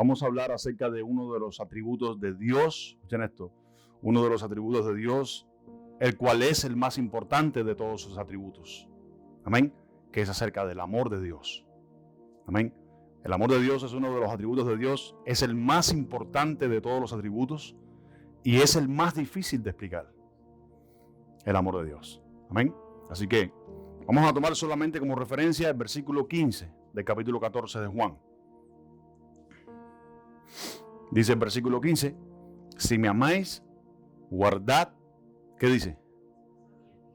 Vamos a hablar acerca de uno de los atributos de Dios. Escuchen esto. Uno de los atributos de Dios, el cual es el más importante de todos sus atributos. Amén. Que es acerca del amor de Dios. Amén. El amor de Dios es uno de los atributos de Dios. Es el más importante de todos los atributos. Y es el más difícil de explicar. El amor de Dios. Amén. Así que vamos a tomar solamente como referencia el versículo 15 del capítulo 14 de Juan. Dice el versículo 15, si me amáis, guardad, ¿qué dice?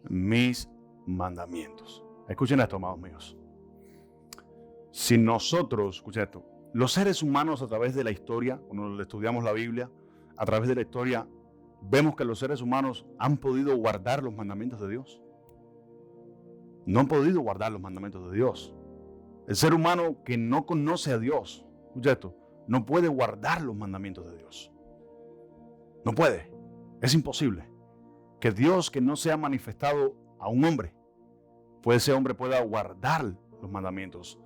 Mis mandamientos. Escuchen esto, amados míos. Si nosotros, escuchen esto, los seres humanos a través de la historia, cuando estudiamos la Biblia, a través de la historia, vemos que los seres humanos han podido guardar los mandamientos de Dios. No han podido guardar los mandamientos de Dios. El ser humano que no conoce a Dios, escucha esto, no puede guardar los mandamientos de Dios. No puede. Es imposible. Que Dios que no se ha manifestado a un hombre, pues ese hombre pueda guardar los mandamientos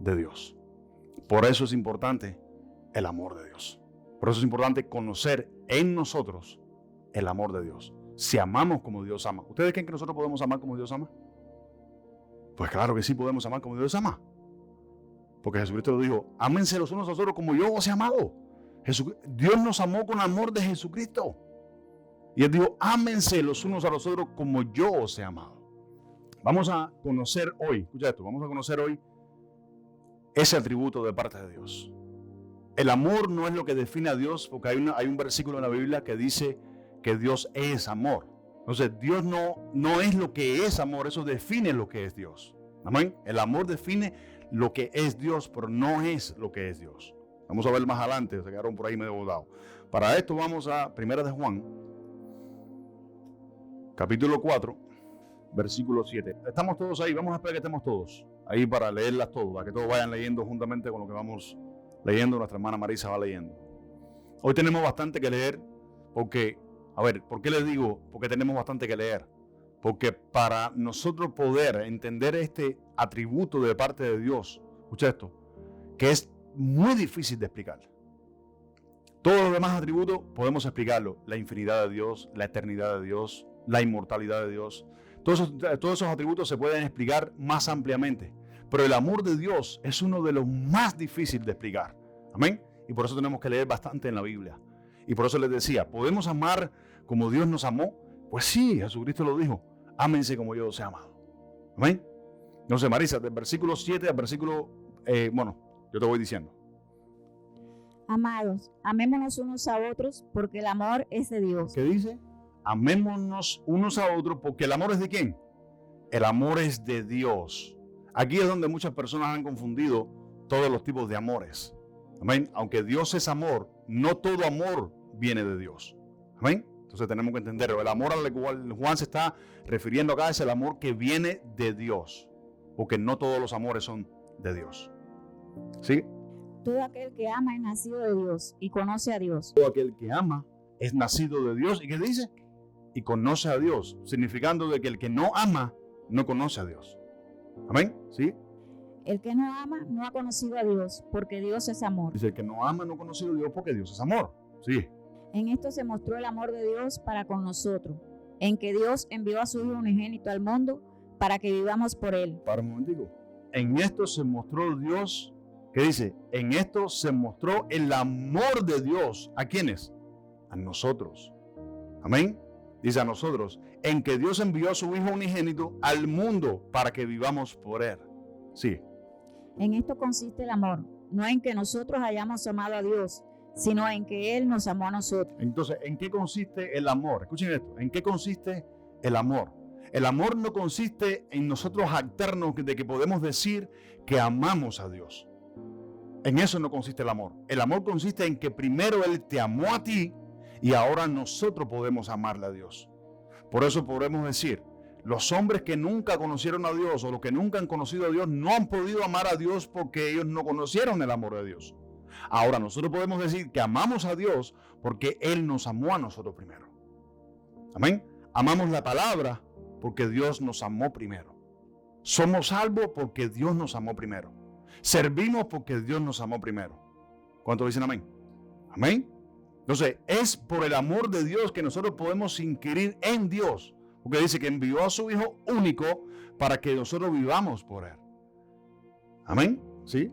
de Dios. Por eso es importante el amor de Dios. Por eso es importante conocer en nosotros el amor de Dios. Si amamos como Dios ama. ¿Ustedes creen que nosotros podemos amar como Dios ama? Pues claro que sí podemos amar como Dios ama. Porque Jesucristo lo dijo, ámense los unos a los otros como yo os he amado. Dios nos amó con amor de Jesucristo. Y Él dijo, ámense los unos a los otros como yo os he amado. Vamos a conocer hoy, escucha esto, vamos a conocer hoy ese atributo de parte de Dios. El amor no es lo que define a Dios, porque hay un versículo en la Biblia que dice que Dios es amor. Entonces, Dios no es lo que es amor, eso define lo que es Dios. Amén. El amor define lo que es Dios, pero no es lo que es Dios. Vamos a ver más adelante, se quedaron por ahí medio botados. Para esto vamos a 1 de Juan, capítulo 4, versículo 7. Estamos todos ahí, vamos a esperar que estemos todos ahí para leerlas todas, para que todos vayan leyendo juntamente con lo que vamos leyendo, nuestra hermana Marisa va leyendo. Hoy tenemos bastante que leer porque, a ver, ¿por qué les digo? Porque tenemos bastante que leer. Porque para nosotros poder entender este atributo de parte de Dios, escucha esto, que es muy difícil de explicar. Todos los demás atributos podemos explicarlo. La infinidad de Dios, la eternidad de Dios, la inmortalidad de Dios. Todos esos atributos se pueden explicar más ampliamente. Pero el amor de Dios es uno de los más difíciles de explicar. Amén. Y por eso tenemos que leer bastante en la Biblia. Y por eso les decía, ¿podemos amar como Dios nos amó? Pues sí, Jesucristo lo dijo. Ámense como yo os he amado. Amén. Entonces, Marisa, del versículo 7 al versículo, yo te voy diciendo. Amados, amémonos unos a otros porque el amor es de Dios. ¿Qué dice? Amémonos unos a otros porque el amor es de ¿quién? El amor es de Dios. Aquí es donde muchas personas han confundido todos los tipos de amores. Amén. Aunque Dios es amor, no todo amor viene de Dios. Amén. Entonces tenemos que entenderlo. El amor al cual Juan se está refiriendo acá es el amor que viene de Dios. Porque no todos los amores son de Dios. ¿Sí? Todo aquel que ama es nacido de Dios y conoce a Dios. Todo aquel que ama es nacido de Dios. ¿Y qué dice? Y conoce a Dios. Significando de que el que no ama no conoce a Dios. Amén. ¿Sí? El que no ama no ha conocido a Dios porque Dios es amor. Dice el que no ama no ha conocido a Dios porque Dios es amor. Sí. En esto se mostró el amor de Dios para con nosotros, en que Dios envió a su Hijo unigénito al mundo para que vivamos por Él. Para un momentico. En esto se mostró Dios, ¿qué dice? En esto se mostró el amor de Dios. ¿A quiénes? A nosotros. Amén. Dice a nosotros, en que Dios envió a su Hijo unigénito al mundo para que vivamos por Él. Sí. En esto consiste el amor, no en que nosotros hayamos amado a Dios, sino en que Él nos amó a nosotros. Entonces, ¿en qué consiste el amor? Escuchen esto, ¿en qué consiste el amor? El amor no consiste en nosotros jactarnos de que podemos decir que amamos a Dios. En eso no consiste el amor. El amor consiste en que primero Él te amó a ti y ahora nosotros podemos amarle a Dios. Por eso podemos decir, los hombres que nunca conocieron a Dios o los que nunca han conocido a Dios no han podido amar a Dios porque ellos no conocieron el amor de Dios. Ahora nosotros podemos decir que amamos a Dios porque Él nos amó a nosotros primero. Amén. Amamos la palabra porque Dios nos amó primero. Somos salvos porque Dios nos amó primero. Servimos porque Dios nos amó primero. ¿Cuántos dicen amén? Amén. Entonces, es por el amor de Dios que nosotros podemos inquirir en Dios. Porque dice que envió a su Hijo único para que nosotros vivamos por Él. Amén. ¿Sí?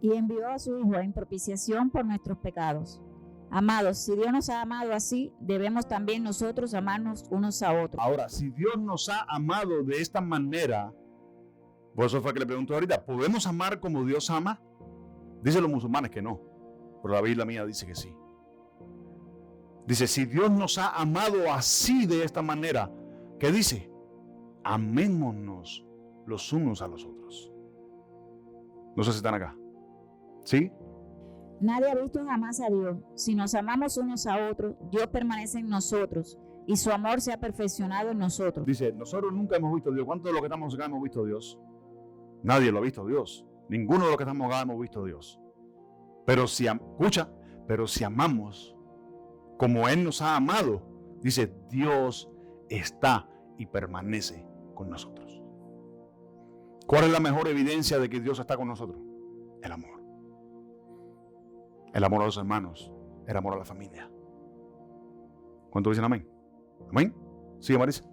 Y envió a su Hijo en propiciación por nuestros pecados. Amados, si Dios nos ha amado así, debemos también nosotros amarnos unos a otros. Ahora, si Dios nos ha amado de esta manera, por eso fue que le pregunto ahorita, ¿podemos amar como Dios ama? Dicen los musulmanes que no, pero la Biblia mía dice que sí. Dice, si Dios nos ha amado así de esta manera, ¿qué dice? Amémonos los unos a los otros. No sé si están acá. ¿Sí? Nadie ha visto jamás a Dios. Si nos amamos unos a otros, Dios permanece en nosotros y su amor se ha perfeccionado en nosotros. Dice, nosotros nunca hemos visto a Dios. ¿Cuántos de los que estamos acá hemos visto a Dios? Nadie lo ha visto a Dios. Ninguno de los que estamos acá hemos visto a Dios. Pero si amamos como Él nos ha amado, dice, Dios está y permanece con nosotros. ¿Cuál es la mejor evidencia de que Dios está con nosotros? El amor. El amor a los hermanos, el amor a la familia. ¿Cuántos dicen amén? ¿Amén? Sigue, Marisa.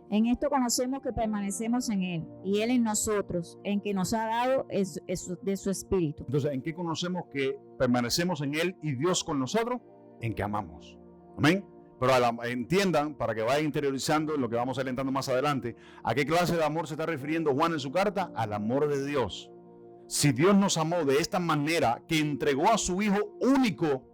En esto conocemos que permanecemos en Él y Él en nosotros, en que nos ha dado de su Espíritu. Entonces, ¿en qué conocemos que permanecemos en Él y Dios con nosotros? En que amamos. Amén. Pero entiendan, para que vayan interiorizando en lo que vamos adelantando más adelante, ¿a qué clase de amor se está refiriendo Juan en su carta? Al amor de Dios. Si Dios nos amó de esta manera, que entregó a su Hijo único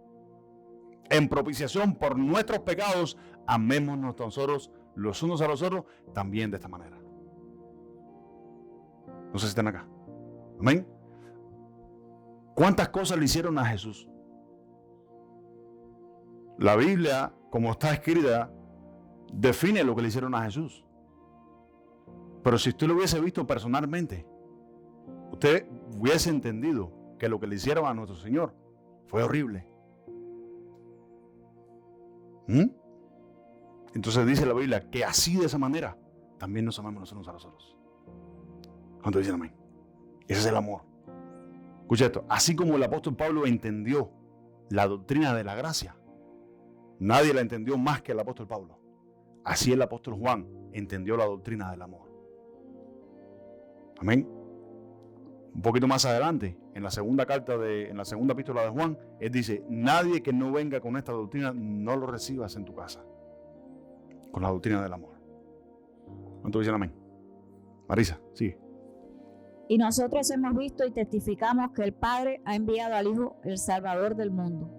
en propiciación por nuestros pecados, amémonos nosotros los unos a los otros también de esta manera. No sé si están acá. Amén. ¿Cuántas cosas le hicieron a Jesús? La Biblia, como está escrita, define lo que le hicieron a Jesús. Pero si usted lo hubiese visto personalmente, usted hubiese entendido que lo que le hicieron a nuestro Señor fue horrible. Entonces dice la Biblia que así de esa manera también nos amamos los unos a los otros. ¿Cuántos dicen amén? Ese es el amor. Escucha esto, así como el apóstol Pablo entendió la doctrina de la gracia, nadie la entendió más que el apóstol Pablo. Así el apóstol Juan entendió la doctrina del amor. Amén. Un poquito más adelante, en la segunda epístola de Juan, él dice, nadie que no venga con esta doctrina no lo recibas en tu casa. Con la doctrina del amor. ¿Cuántos dicen amén? Marisa, sigue. Y nosotros hemos visto y testificamos que el Padre ha enviado al Hijo, el Salvador del mundo.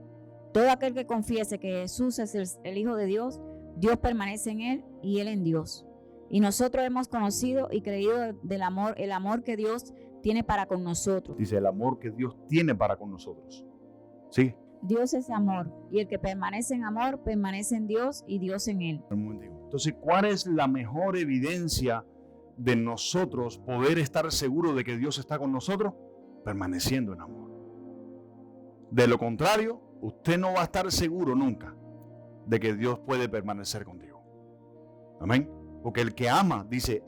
Todo aquel que confiese que Jesús es el Hijo de Dios, Dios permanece en Él y Él en Dios. Y nosotros hemos conocido y creído del amor, el amor que Dios tiene para con nosotros. Dice el amor que Dios tiene para con nosotros. ¿Sí? Dios es amor, y el que permanece en amor, permanece en Dios y Dios en él. Entonces, ¿cuál es la mejor evidencia de nosotros poder estar seguros de que Dios está con nosotros? Permaneciendo en amor. De lo contrario, usted no va a estar seguro nunca de que Dios puede permanecer contigo. Amén. Porque el que ama, dice,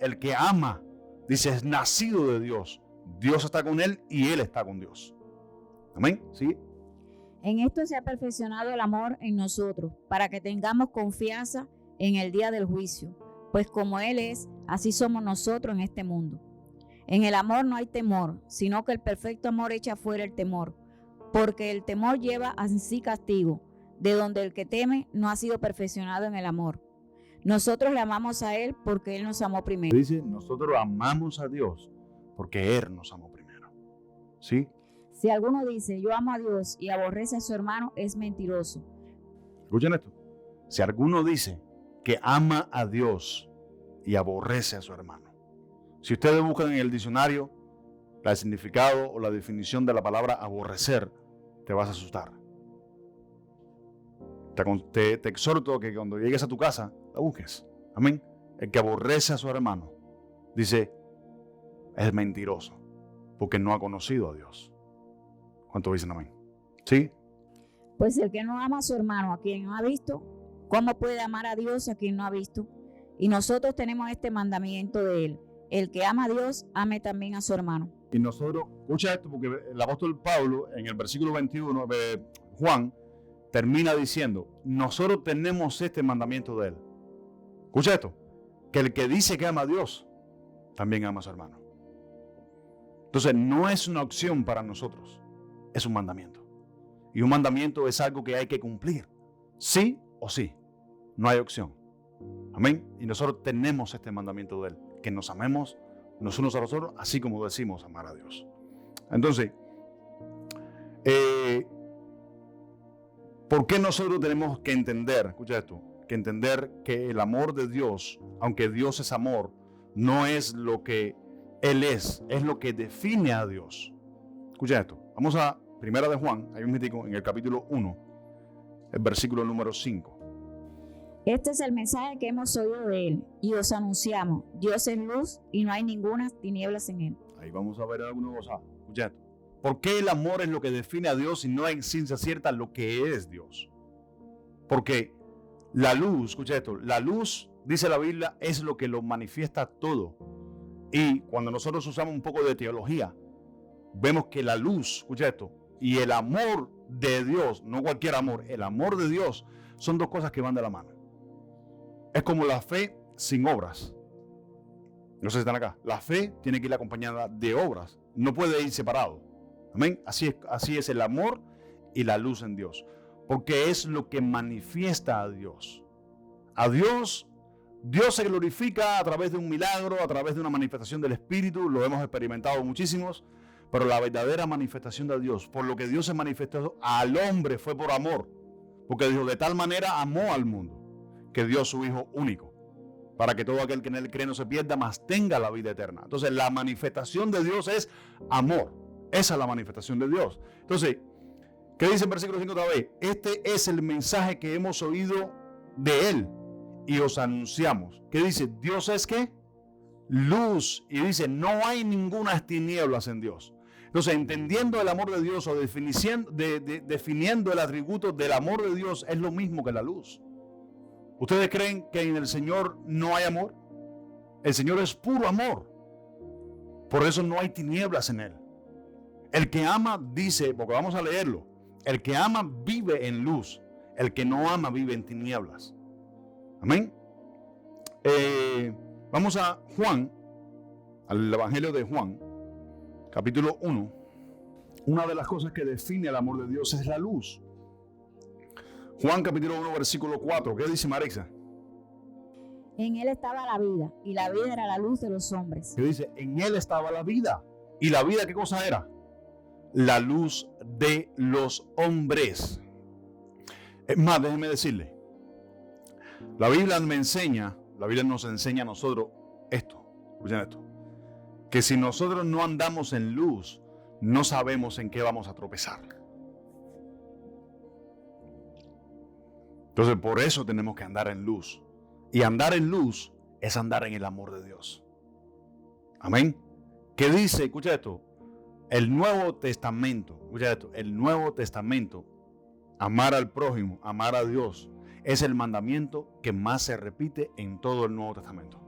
es nacido de Dios. Dios está con él y él está con Dios. Amén. ¿Sí? En esto se ha perfeccionado el amor en nosotros, para que tengamos confianza en el día del juicio, pues como Él es, así somos nosotros en este mundo. En el amor no hay temor, sino que el perfecto amor echa fuera el temor, porque el temor lleva a sí castigo, de donde el que teme no ha sido perfeccionado en el amor. Nosotros le amamos a Él porque Él nos amó primero. Dice, nosotros amamos a Dios porque Él nos amó primero. ¿Sí? Si alguno dice, yo amo a Dios y aborrece a su hermano, es mentiroso. Escuchen esto. Si alguno dice que ama a Dios y aborrece a su hermano. Si ustedes buscan en el diccionario el significado o la definición de la palabra aborrecer, te vas a asustar. Te exhorto que cuando llegues a tu casa, la busques. Amén. El que aborrece a su hermano, dice, es mentiroso, porque no ha conocido a Dios. ¿Cuántos dicen amén? ¿Sí? Pues el que no ama a su hermano, a quien no ha visto, ¿cómo puede amar a Dios a quien no ha visto? Y nosotros tenemos este mandamiento de Él: el que ama a Dios, ame también a su hermano. Y nosotros, escucha esto, porque el apóstol Pablo, en el versículo 21, Juan, termina diciendo, nosotros tenemos este mandamiento de él. Escucha esto, que el que dice que ama a Dios, también ama a su hermano. Entonces, no es una opción para nosotros, es un mandamiento. Y un mandamiento es algo que hay que cumplir, sí o sí, no hay opción. Amén. Y nosotros tenemos este mandamiento de él, que nos amemos los unos a los otros, así como decimos amar a Dios. Entonces, ¿por qué nosotros tenemos que entender, escucha esto, que entender que el amor de Dios, aunque Dios es amor, no es lo que Él es lo que define a Dios? Escucha esto, vamos a Primera de Juan, hay un mítico en el capítulo 1, el versículo número 5. Este es el mensaje que hemos oído de él y os anunciamos. Dios es luz y no hay ninguna tinieblas en él. Ahí vamos a ver alguna cosa. Escucha esto. ¿Por qué el amor es lo que define a Dios y no en ciencia cierta lo que es Dios? Porque la luz, escucha esto, la luz, dice la Biblia, es lo que lo manifiesta todo. Y cuando nosotros usamos un poco de teología, vemos que la luz, escucha esto, y el amor de Dios, no cualquier amor, el amor de Dios, son dos cosas que van de la mano. Es como la fe sin obras. No sé si están acá. La fe tiene que ir acompañada de obras. No puede ir separado. Amén. Así es el amor y la luz en Dios. Porque es lo que manifiesta a Dios. A Dios se glorifica a través de un milagro, a través de una manifestación del Espíritu. Lo hemos experimentado muchísimos. Pero la verdadera manifestación de Dios, por lo que Dios se manifestó al hombre, fue por amor. Porque dijo, de tal manera amó al mundo, que dio su Hijo único, para que todo aquel que en él cree no se pierda, mas tenga la vida eterna. Entonces, la manifestación de Dios es amor. Esa es la manifestación de Dios. Entonces, ¿qué dice el versículo 5 otra vez? Este es el mensaje que hemos oído de él y os anunciamos. ¿Qué dice? Dios es ¿qué? Luz. Y dice, no hay ninguna tinieblas en Dios. Entonces, entendiendo el amor de Dios o definiendo el atributo del amor de Dios es lo mismo que la luz. ¿Ustedes creen que en el Señor no hay amor? El Señor es puro amor. Por eso no hay tinieblas en Él. El que ama dice, porque vamos a leerlo, el que ama vive en luz. El que no ama vive en tinieblas. Amén. Vamos a Juan, al Evangelio de Juan, capítulo 1. Una de las cosas que define el amor de Dios es la luz. Juan capítulo 1, versículo 4. ¿Qué dice Marixa? En él estaba la vida, y la vida era la luz de los hombres. ¿Qué dice? En él estaba la vida. ¿Y la vida qué cosa era? La luz de los hombres. Es más, déjenme decirle. La Biblia nos enseña a nosotros esto. Escuchen esto. Que si nosotros no andamos en luz, no sabemos en qué vamos a tropezar. Entonces, por eso tenemos que andar en luz. Y andar en luz es andar en el amor de Dios. Amén. ¿Qué dice? Escucha esto. El Nuevo Testamento. Escucha esto. El Nuevo Testamento. Amar al prójimo, amar a Dios, es el mandamiento que más se repite en todo el Nuevo Testamento.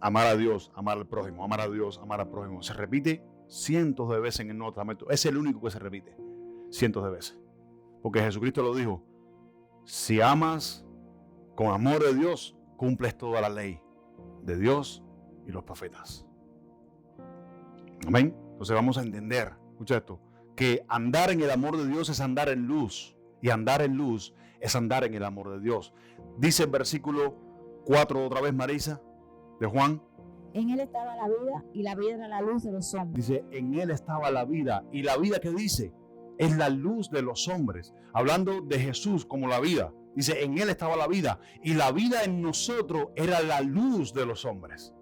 Amar a Dios, amar al prójimo, amar a Dios, amar al prójimo. Se repite cientos de veces en el Nuevo Testamento. Es el único que se repite cientos de veces. Porque Jesucristo lo dijo. Si amas con amor de Dios, cumples toda la ley de Dios y los profetas. Amén. Entonces vamos a entender, escucha esto, que andar en el amor de Dios es andar en luz. Y andar en luz es andar en el amor de Dios. Dice el versículo 4 otra vez, Marisa, de Juan. En él estaba la vida y la vida era la luz de los hombres. Dice, en él estaba la vida. ¿Y la vida qué dice? Es la luz de los hombres. Hablando de Jesús como la vida. Dice, en él estaba la vida. Y la vida en nosotros era la luz de los hombres.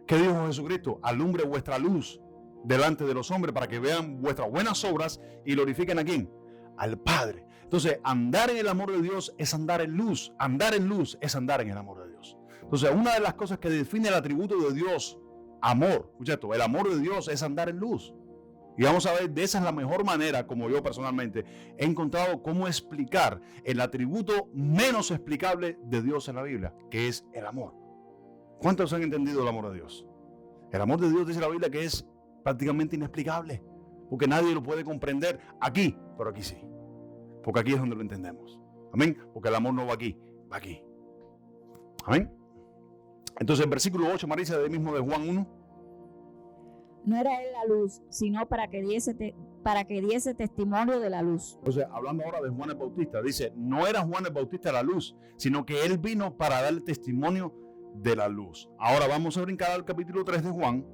¿Qué dijo Jesucristo? Alumbre vuestra luz delante de los hombres para que vean vuestras buenas obras y glorifiquen a ¿quién? Al Padre. Entonces, andar en el amor de Dios es andar en luz. Andar en luz es andar en el amor de Dios. Entonces, una de las cosas que define el atributo de Dios, amor. Escucha esto, el amor de Dios es andar en luz. Y vamos a ver, de esa es la mejor manera, como yo personalmente he encontrado cómo explicar el atributo menos explicable de Dios en la Biblia, que es el amor. ¿Cuántos han entendido el amor de Dios? El amor de Dios dice la Biblia que es prácticamente inexplicable, porque nadie lo puede comprender aquí, pero aquí sí, porque aquí es donde lo entendemos. Amén, porque el amor no va aquí, va aquí. Amén. Entonces el versículo 8, Marisa, del mismo de Juan 1. No era él la luz, sino para que diese testimonio de la luz. O sea, hablando ahora de Juan el Bautista, dice, no era Juan el Bautista la luz, sino que él vino para dar testimonio de la luz. Ahora vamos a brincar al capítulo 3 de Juan.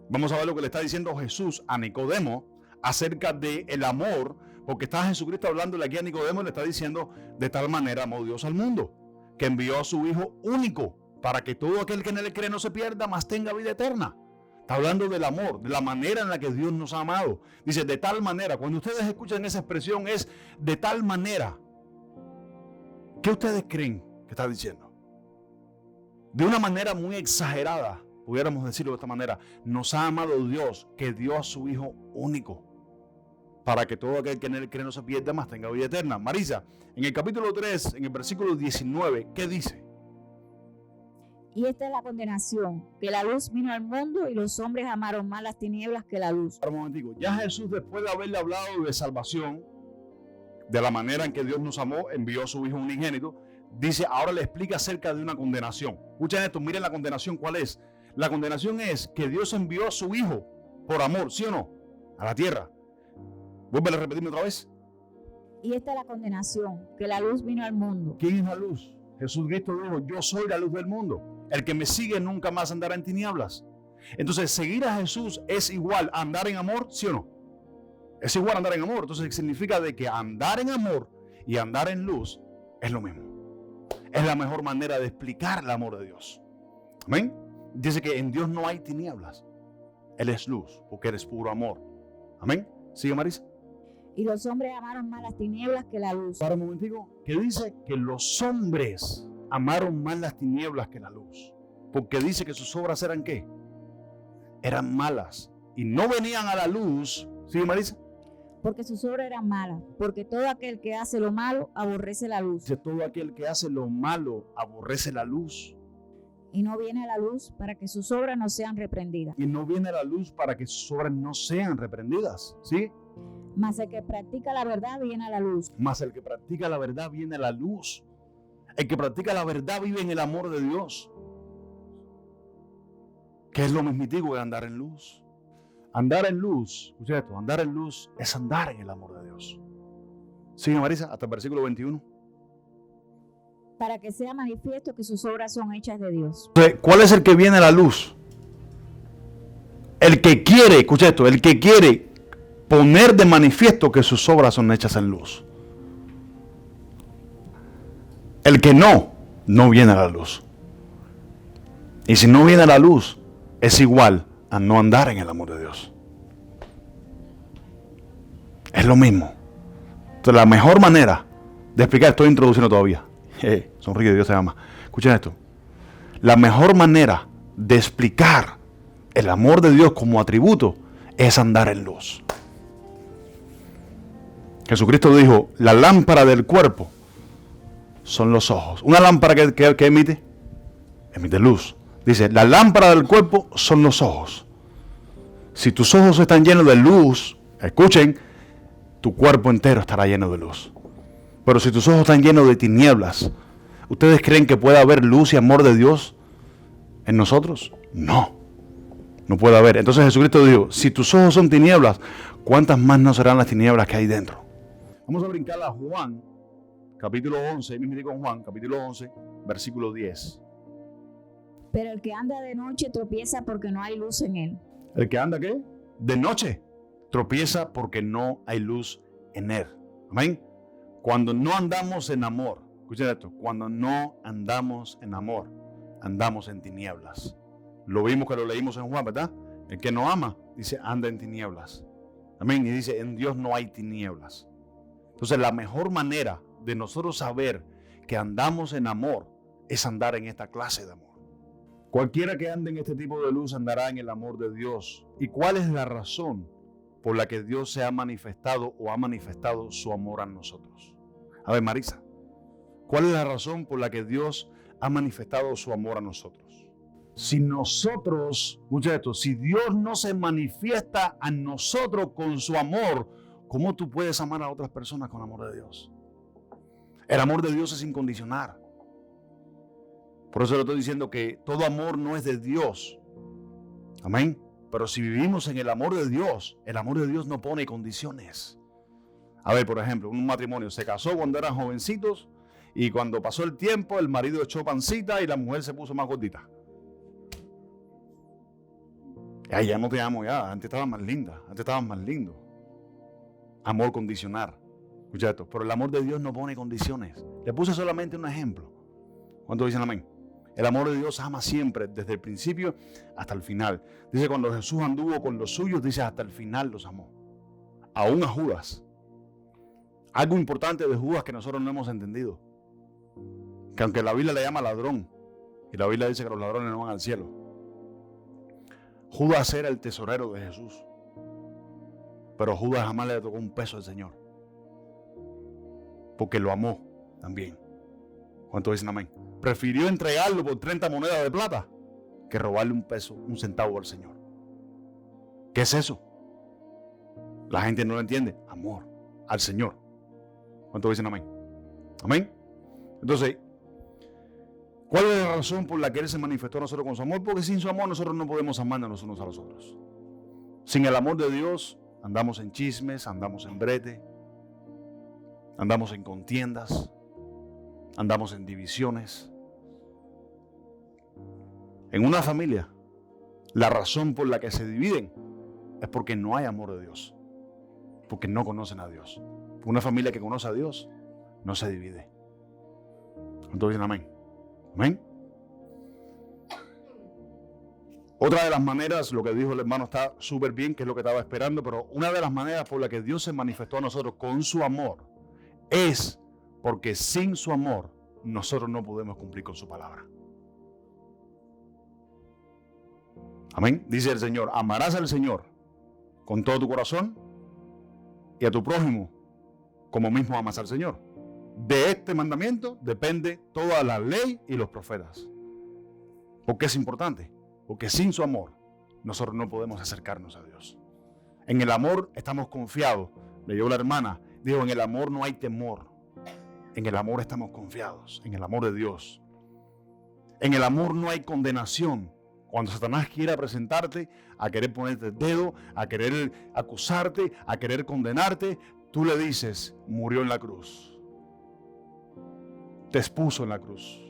Vamos a ver lo que le está diciendo Jesús a Nicodemo acerca del amor, porque está Jesucristo hablándole aquí a Nicodemo y le está diciendo, de tal manera amó Dios al mundo, que envió a su Hijo único, para que todo aquel que en él cree no se pierda, mas tenga vida eterna. Está hablando del amor, de la manera en la que Dios nos ha amado. Dice, de tal manera. Cuando ustedes escuchan esa expresión es de tal manera. ¿Qué ustedes creen que está diciendo? De una manera muy exagerada, pudiéramos decirlo de esta manera, nos ha amado Dios, que dio a su Hijo único, para que todo aquel que en él cree no se pierda, mas tenga vida eterna. Marisa, en el capítulo 3, en el versículo 19, ¿qué dice? Y esta es la condenación, que la luz vino al mundo y los hombres amaron más las tinieblas que la luz. Un momentico, ya Jesús, después de haberle hablado de salvación, de la manera en que Dios nos amó, envió a su Hijo unigénito, dice, ahora le explica acerca de una condenación. Escuchen esto, miren la condenación, ¿cuál es? La condenación es que Dios envió a su Hijo por amor, ¿sí o no? A la tierra. Vuelve a repetirme otra vez. Y esta es la condenación, que la luz vino al mundo. ¿Quién es la luz? Jesucristo dijo, yo soy la luz del mundo. El que me sigue nunca más andará en tinieblas. Entonces, seguir a Jesús es igual a andar en amor, ¿sí o no? Es igual a andar en amor. Entonces, significa de que andar en amor y andar en luz es lo mismo. Es la mejor manera de explicar el amor de Dios. Amén. Dice que en Dios no hay tinieblas. Él es luz, porque Él es puro amor. Amén. ¿Sigue, Marisa? Y los hombres amaron más las tinieblas que la luz. Para un momentico, que dice que los hombres amaron más las tinieblas que la luz. Porque dice que sus obras eran ¿qué? Eran malas. Y no venían a la luz. ¿Sigue, Marisa? Porque sus obras eran malas. Porque todo aquel que hace lo malo aborrece la luz. Dice, todo aquel que hace lo malo aborrece la luz. Y no viene a la luz para que sus obras no sean reprendidas. Y no viene a la luz para que sus obras no sean reprendidas. ¿Sí? Mas el que practica la verdad viene a la luz. Mas el que practica la verdad viene a la luz. El que practica la verdad vive en el amor de Dios. ¿Qué es lo mismitico de andar en luz? Andar en luz, escucha esto, andar en luz es andar en el amor de Dios. Sigue, Marisa, hasta el versículo 21. Para que sea manifiesto que sus obras son hechas de Dios. Entonces, ¿cuál es el que viene a la luz? El que quiere, escucha esto, el que quiere poner de manifiesto que sus obras son hechas en luz. El que no viene a la luz. Y si no viene a la luz, es igual a no andar en el amor de Dios. Es lo mismo. Entonces, la mejor manera de explicar, estoy introduciendo todavía. Sonríe, Dios te ama. Escuchen esto. La mejor manera de explicar el amor de Dios como atributo es andar en luz. Jesucristo dijo, la lámpara del cuerpo son los ojos. Una lámpara que emite luz. Dice, la lámpara del cuerpo son los ojos. Si tus ojos están llenos de luz, escuchen, tu cuerpo entero estará lleno de luz. Pero si tus ojos están llenos de tinieblas, ¿ustedes creen que puede haber luz y amor de Dios en nosotros? No puede haber. Entonces Jesucristo dijo, si tus ojos son tinieblas, ¿cuántas más no serán las tinieblas que hay dentro? Vamos a brincar a Juan, capítulo 11, mismo con Juan, capítulo 11, versículo 10. Pero el que anda de noche tropieza porque no hay luz en él. ¿El que anda qué? De noche tropieza porque no hay luz en él. Amén. Cuando no andamos en amor, escuchen esto, cuando no andamos en amor, andamos en tinieblas. Lo vimos que lo leímos en Juan, ¿verdad? El que no ama, dice, anda en tinieblas. Amén. Y dice, en Dios no hay tinieblas. Entonces, la mejor manera de nosotros saber que andamos en amor es andar en esta clase de amor. Cualquiera que ande en este tipo de luz andará en el amor de Dios. ¿Y cuál es la razón por la que Dios se ha manifestado o ha manifestado su amor a nosotros? A ver, Marisa, ¿cuál es la razón por la que Dios ha manifestado su amor a nosotros? Si nosotros, escucha esto, si Dios no se manifiesta a nosotros con su amor, ¿cómo tú puedes amar a otras personas con amor de Dios? El amor de Dios es incondicional. Por eso le estoy diciendo que todo amor no es de Dios. Amén. Pero si vivimos en el amor de Dios no pone condiciones. A ver, por ejemplo, un matrimonio se casó cuando eran jovencitos y cuando pasó el tiempo el marido echó pancita y la mujer se puso más gordita. Ay, ya no te amo ya, antes estabas más linda, antes estabas más lindo. Amor condicional. Escucha esto, pero el amor de Dios no pone condiciones. Le puse solamente un ejemplo. ¿Cuántos dicen amén? El amor de Dios ama siempre, desde el principio hasta el final. Dice, cuando Jesús anduvo con los suyos, dice, hasta el final los amó. Aún a Judas. Algo importante de Judas que nosotros no hemos entendido. Que aunque la Biblia le llama ladrón, y la Biblia dice que los ladrones no van al cielo, Judas era el tesorero de Jesús. Pero Judas jamás le tocó un peso al Señor. Porque lo amó también. ¿Cuántos dicen amén? Prefirió entregarlo por 30 monedas de plata que robarle un peso, un centavo al Señor. ¿Qué es eso? La gente no lo entiende. Amor al Señor. ¿Cuántos dicen amén? Amén. Entonces, ¿cuál es la razón por la que Él se manifestó a nosotros con su amor? Porque sin su amor nosotros no podemos amarnos los unos a los otros. Sin el amor de Dios andamos en chismes, andamos en brete, andamos en contiendas, andamos en divisiones. En una familia, la razón por la que se dividen es porque no hay amor de Dios, porque no conocen a Dios. Una familia que conoce a Dios no se divide. Entonces dicen amén. Amén. Otra de las maneras, lo que dijo el hermano está súper bien, que es lo que estaba esperando, pero una de las maneras por la que Dios se manifestó a nosotros con su amor es porque sin su amor nosotros no podemos cumplir con su palabra. Amén. Dice el Señor, amarás al Señor con todo tu corazón y a tu prójimo como mismo amas al Señor. De este mandamiento depende toda la ley y los profetas. ¿Por qué es importante? Porque sin su amor nosotros no podemos acercarnos a Dios. En el amor estamos confiados. Leyó la hermana, dijo, en el amor no hay temor. En el amor estamos confiados, en el amor de Dios. En el amor no hay condenación. Cuando Satanás quiera presentarte, a querer ponerte el dedo, a querer acusarte, a querer condenarte, tú le dices, murió en la cruz. Te expuso en la cruz.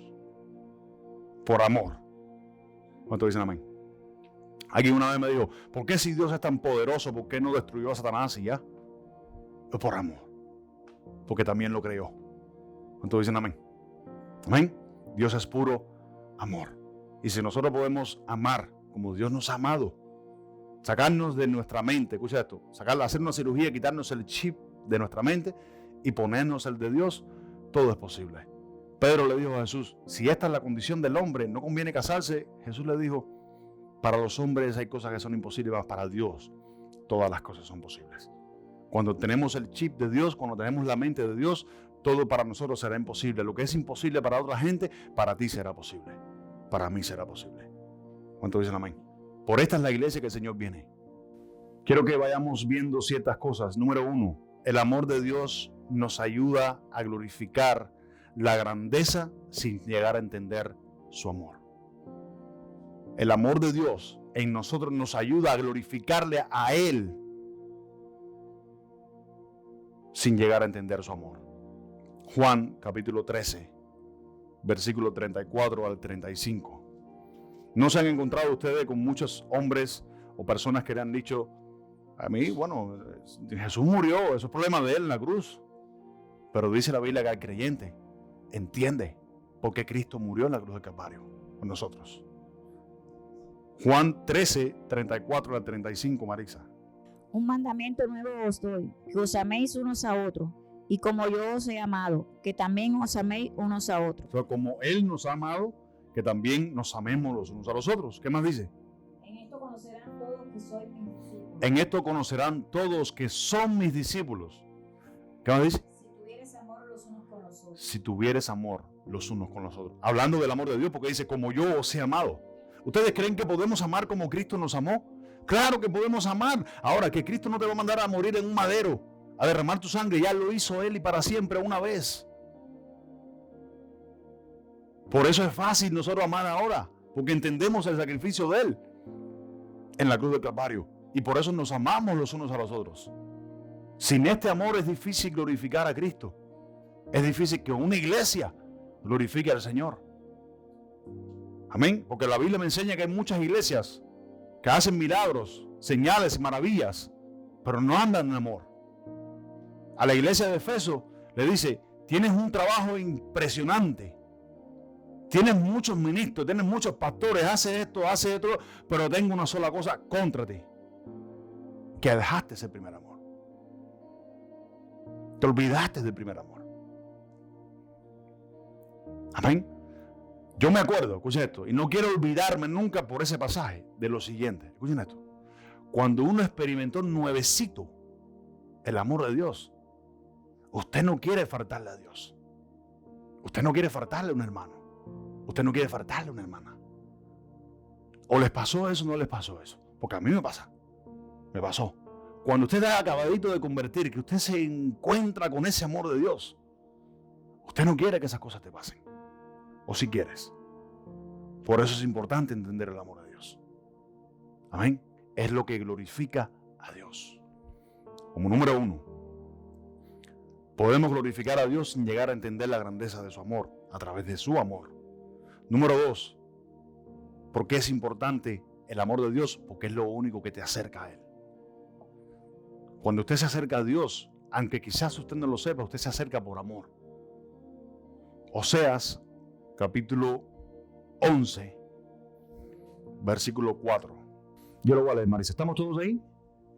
Por amor. ¿Cuántos dicen amén? Alguien una vez me dijo, ¿por qué si Dios es tan poderoso, por qué no destruyó a Satanás y ya? Es por amor. Porque también lo creó. ¿Cuántos dicen amén? Amén. Dios es puro amor. Y si nosotros podemos amar como Dios nos ha amado, sacarnos de nuestra mente, escucha esto, hacer una cirugía, quitarnos el chip de nuestra mente y ponernos el de Dios, todo es posible. Pedro le dijo a Jesús, si esta es la condición del hombre, no conviene casarse. Jesús le dijo, para los hombres hay cosas que son imposibles, mas para Dios todas las cosas son posibles. Cuando tenemos el chip de Dios, cuando tenemos la mente de Dios, todo para nosotros será imposible. Lo que es imposible para otra gente, para ti será posible. Para mí será posible. ¿Cuántos dicen amén? Por esta es la iglesia que el Señor viene. Quiero que vayamos viendo ciertas cosas. Número 1, el amor de Dios nos ayuda a glorificar la grandeza sin llegar a entender su amor. El amor de Dios en nosotros nos ayuda a glorificarle a Él sin llegar a entender su amor. Juan capítulo 13, versículo 34 al 35. ¿No se han encontrado ustedes con muchos hombres o personas que le han dicho, a mí, bueno, Jesús murió, eso es problema de Él en la cruz? Pero dice la Biblia que el creyente entiende por qué Cristo murió en la cruz del Calvario por nosotros. Juan 13, 34 al 35, Marisa. Un mandamiento nuevo os doy, que os améis unos a otros, y como yo os he amado, que también os améis unos a otros. O sea, como Él nos ha amado, que también nos amemos los unos a los otros. ¿Qué más dice? En esto conocerán todos que sois mis discípulos. En esto conocerán todos que son mis discípulos. ¿Qué más dice? Si tuvieres amor los unos con los otros. Si tuvieres amor los unos con los otros. Hablando del amor de Dios, porque dice, como yo os he amado. ¿Ustedes creen que podemos amar como Cristo nos amó? Claro que podemos amar. Ahora, que Cristo no te va a mandar a morir en un madero, a derramar tu sangre. Ya lo hizo Él y para siempre una vez. Por eso es fácil nosotros amar ahora, porque entendemos el sacrificio de Él en la cruz del Calvario. Y por eso nos amamos los unos a los otros. Sin este amor es difícil glorificar a Cristo. Es difícil que una iglesia glorifique al Señor. Amén. Porque la Biblia me enseña que hay muchas iglesias que hacen milagros, señales, maravillas, pero no andan en amor. A la iglesia de Efeso le dice: tienes un trabajo impresionante. Tienes muchos ministros, tienes muchos pastores, hace esto, pero tengo una sola cosa contra ti: que dejaste ese primer amor. Te olvidaste del primer amor. Amén. Yo me acuerdo, escuchen esto, y no quiero olvidarme nunca por ese pasaje de lo siguiente. Escuchen esto. Cuando uno experimentó nuevecito el amor de Dios, usted no quiere faltarle a Dios. Usted no quiere faltarle a un hermano. Usted no quiere faltarle a una hermana. ¿O les pasó eso o no les pasó eso? Porque a mí me pasa. Me pasó. Cuando usted está acabadito de convertir, que usted se encuentra con ese amor de Dios, usted no quiere que esas cosas te pasen. O si quieres. Por eso es importante entender el amor de Dios. Amén. Es lo que glorifica a Dios. Como número 1, podemos glorificar a Dios sin llegar a entender la grandeza de su amor, a través de su amor. Número 2, ¿por qué es importante el amor de Dios? Porque es lo único que te acerca a Él. Cuando usted se acerca a Dios, aunque quizás usted no lo sepa, usted se acerca por amor. Oseas, capítulo 11, versículo 4. Yo lo voy a leer, Marisa. ¿Estamos todos ahí?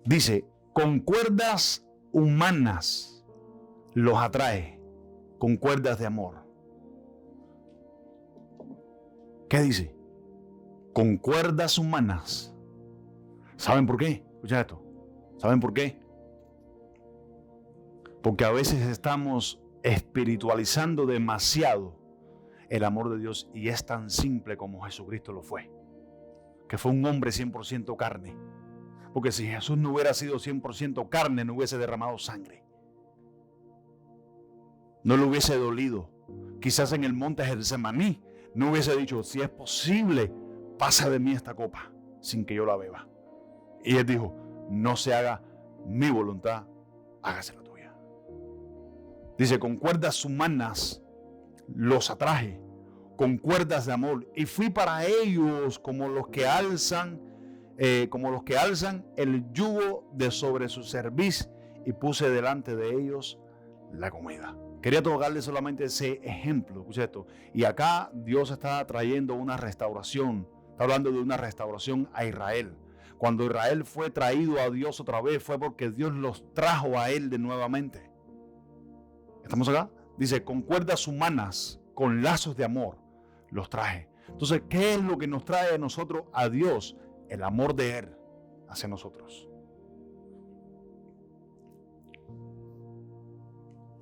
Dice: con cuerdas humanas los atrae, con cuerdas de amor. ¿Qué dice? Con cuerdas humanas. ¿Saben por qué? Escucha esto. ¿Saben por qué? Porque a veces estamos espiritualizando demasiado el amor de Dios, y es tan simple como Jesucristo lo fue, que fue un hombre 100% carne. Porque si Jesús no hubiera sido 100% carne, no hubiese derramado sangre, no le hubiese dolido. Quizás en el monte Getsemaní no hubiese dicho: si es posible, pasa de mí esta copa sin que yo la beba. Y Él dijo: no se haga mi voluntad, hágase la tuya. Dice: con cuerdas humanas los atraje, con cuerdas de amor, y fui para ellos como los que alzan el yugo de sobre su cerviz, y puse delante de ellos la comida. Quería tocarle solamente ese ejemplo, escucha esto. Y acá Dios está trayendo una restauración, está hablando de una restauración a Israel. Cuando Israel fue traído a Dios otra vez, fue porque Dios los trajo a Él de nuevamente. ¿Estamos acá? Dice: con cuerdas humanas, con lazos de amor, los traje. Entonces, ¿qué es lo que nos trae a nosotros a Dios? El amor de Él hacia nosotros.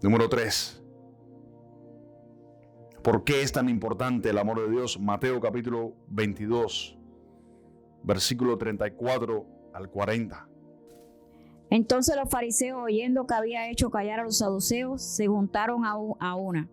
Número 3. ¿Por qué es tan importante el amor de Dios? Mateo capítulo 22, versículo 34 al 40. Entonces los fariseos, oyendo que había hecho callar a los saduceos, se juntaron a una.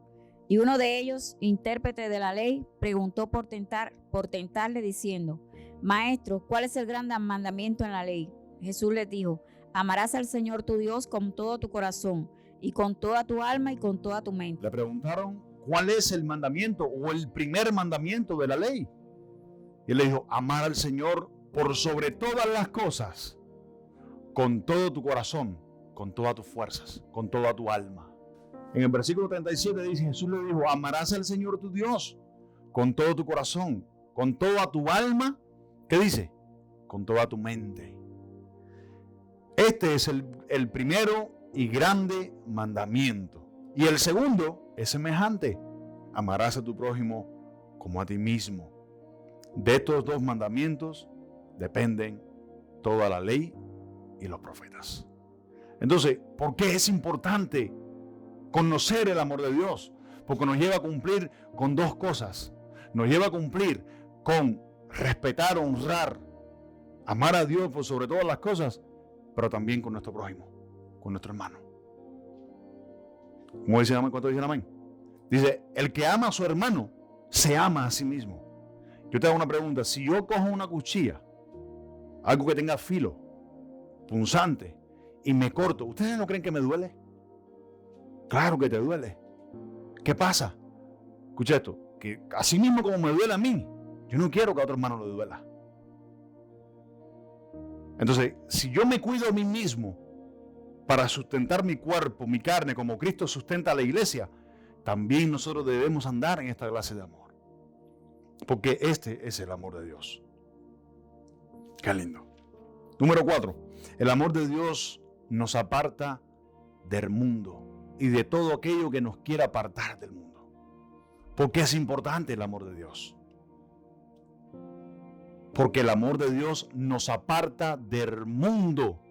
Y uno de ellos, intérprete de la ley, preguntó por tentarle diciendo: Maestro, ¿cuál es el gran mandamiento en la ley? Jesús les dijo: amarás al Señor tu Dios con todo tu corazón, y con toda tu alma, y con toda tu mente. Le preguntaron cuál es el mandamiento o el primer mandamiento de la ley. Y él le dijo: amar al Señor por sobre todas las cosas, con todo tu corazón, con todas tus fuerzas, con toda tu alma. En el versículo 37 dice: Jesús le dijo: amarás al Señor tu Dios con todo tu corazón, con toda tu alma. ¿Qué dice? Con toda tu mente. Este es el primero y grande mandamiento. Y el segundo es semejante: amarás a tu prójimo como a ti mismo. De estos dos mandamientos dependen toda la ley y los profetas. Entonces, ¿por qué es importante conocer el amor de Dios? Porque nos lleva a cumplir con dos cosas. Nos lleva a cumplir con respetar, honrar, amar a Dios por sobre todas las cosas, pero también con nuestro prójimo, con nuestro hermano. ¿Cómo dice amén? ¿Cuánto dicen amén? Dice, el que ama a su hermano, se ama a sí mismo. Yo te hago una pregunta, si yo cojo una cuchilla, algo que tenga filo, punzante, y me corto, ¿ustedes no creen que me duele? Claro que te duele. ¿Qué pasa? Escucha esto, que así mismo como me duele a mí, yo no quiero que a otro hermano le duela. Entonces, si yo me cuido a mí mismo para sustentar mi cuerpo, mi carne, como Cristo sustenta a la iglesia, también nosotros debemos andar en esta clase de amor. Porque este es el amor de Dios. Qué lindo. Número 4. El amor de Dios nos aparta del mundo y de todo aquello que nos quiera apartar del mundo. Porque es importante el amor de Dios. Porque el amor de Dios nos aparta del mundo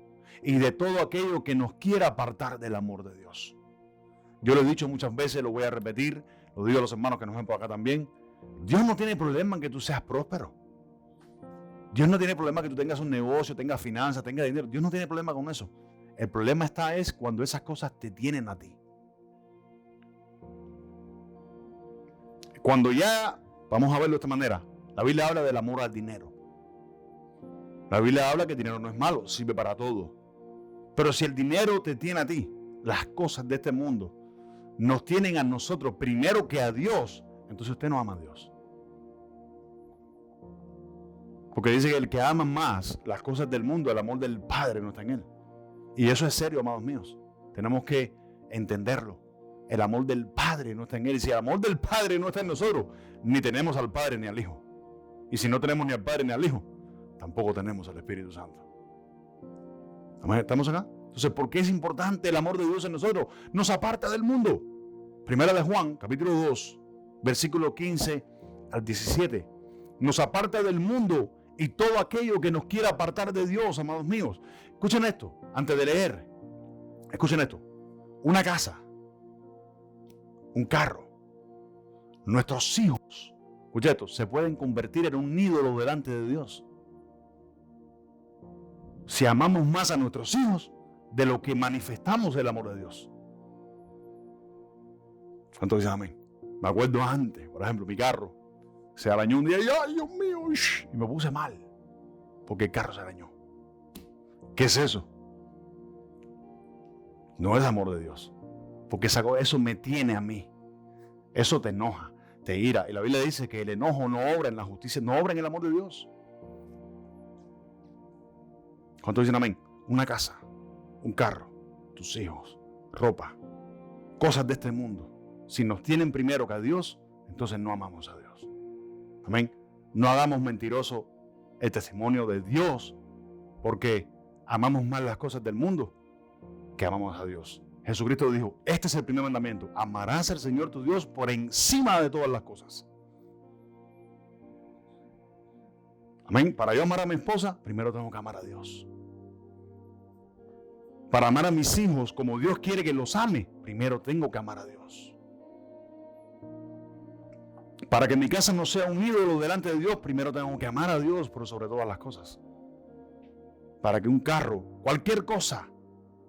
y de todo aquello que nos quiera apartar del amor de Dios. Yo lo he dicho muchas veces, lo voy a repetir, lo digo a los hermanos que nos ven por acá también. Dios no tiene problema en que tú seas próspero. Dios no tiene problema que tú tengas un negocio, tengas finanzas, tengas dinero. Dios no tiene problema con eso. El problema es cuando esas cosas te tienen a ti. Cuando ya, vamos a verlo de esta manera, la Biblia habla del amor al dinero. La Biblia habla que el dinero no es malo, sirve para todo. Pero si el dinero te tiene a ti, las cosas de este mundo nos tienen a nosotros primero que a Dios, entonces usted no ama a Dios. Porque dice que el que ama más las cosas del mundo, el amor del Padre no está en él. Y eso es serio, amados míos. Tenemos que entenderlo. El amor del Padre no está en él. Y si el amor del Padre no está en nosotros, ni tenemos al Padre ni al Hijo. Y si no tenemos ni al Padre ni al Hijo, tampoco tenemos al Espíritu Santo. ¿Estamos acá? Entonces, ¿por qué es importante el amor de Dios en nosotros? Nos aparta del mundo. Primera de Juan, capítulo 2, versículo 15 al 17. Nos aparta del mundo y todo aquello que nos quiera apartar de Dios, amados míos. Escuchen esto, antes de leer. Escuchen esto. Una casa, un carro, nuestros hijos, escuchen esto, se pueden convertir en un ídolo delante de Dios. Si amamos más a nuestros hijos de lo que manifestamos el amor de Dios. ¿Cuánto dicen amén? Me acuerdo antes, por ejemplo, mi carro se arañó un día y ¡ay, Dios mío! Y me puse mal porque el carro se arañó. ¿Qué es eso? No es amor de Dios. Porque eso me tiene a mí. Eso te enoja, te ira. Y la Biblia dice que el enojo no obra en la justicia, no obra en el amor de Dios. ¿Cuánto dicen amén? Una casa, un carro, tus hijos, ropa, cosas de este mundo. Si nos tienen primero que a Dios, entonces no amamos a Dios. Amén. No hagamos mentiroso el testimonio de Dios porque amamos más las cosas del mundo que amamos a Dios. Jesucristo dijo, este es el primer mandamiento, amarás al Señor tu Dios por encima de todas las cosas. Amén. Para yo amar a mi esposa, primero tengo que amar a Dios. Para amar a mis hijos como Dios quiere que los ame, primero tengo que amar a Dios. Para que mi casa no sea un ídolo delante de Dios, primero tengo que amar a Dios por sobre todas las cosas. Para que un carro, cualquier cosa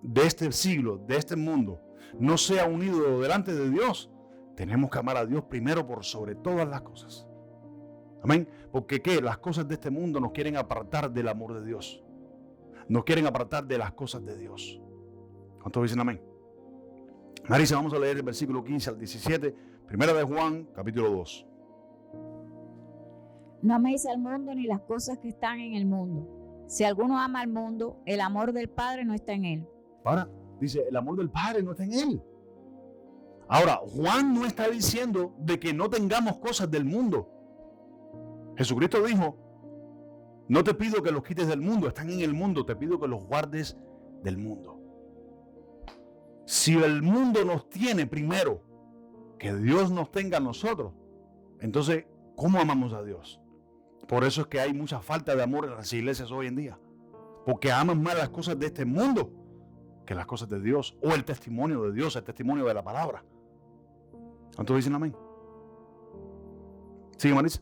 de este siglo, de este mundo, no sea un ídolo delante de Dios, tenemos que amar a Dios primero por sobre todas las cosas. Amén. Porque ¿qué? Las cosas de este mundo nos quieren apartar del amor de Dios. Nos quieren apartar de las cosas de Dios. ¿Cuántos dicen amén? Marisa, vamos a leer el versículo 15 al 17, primera de Juan, capítulo 2. No améis al mundo ni las cosas que están en el mundo. Si alguno ama al mundo, el amor del Padre no está en él. Dice, el amor del Padre no está en él. Ahora, Juan no está diciendo de que no tengamos cosas del mundo. Jesucristo dijo, no te pido que los quites del mundo, están en el mundo, te pido que los guardes del mundo. Si el mundo nos tiene primero que Dios nos tenga a nosotros, entonces, ¿cómo amamos a Dios? Por eso es que hay mucha falta de amor en las iglesias hoy en día. Porque aman más las cosas de este mundo que las cosas de Dios. O el testimonio de Dios, el testimonio de la palabra. ¿Cuántos dicen amén? Sigue, Marisa.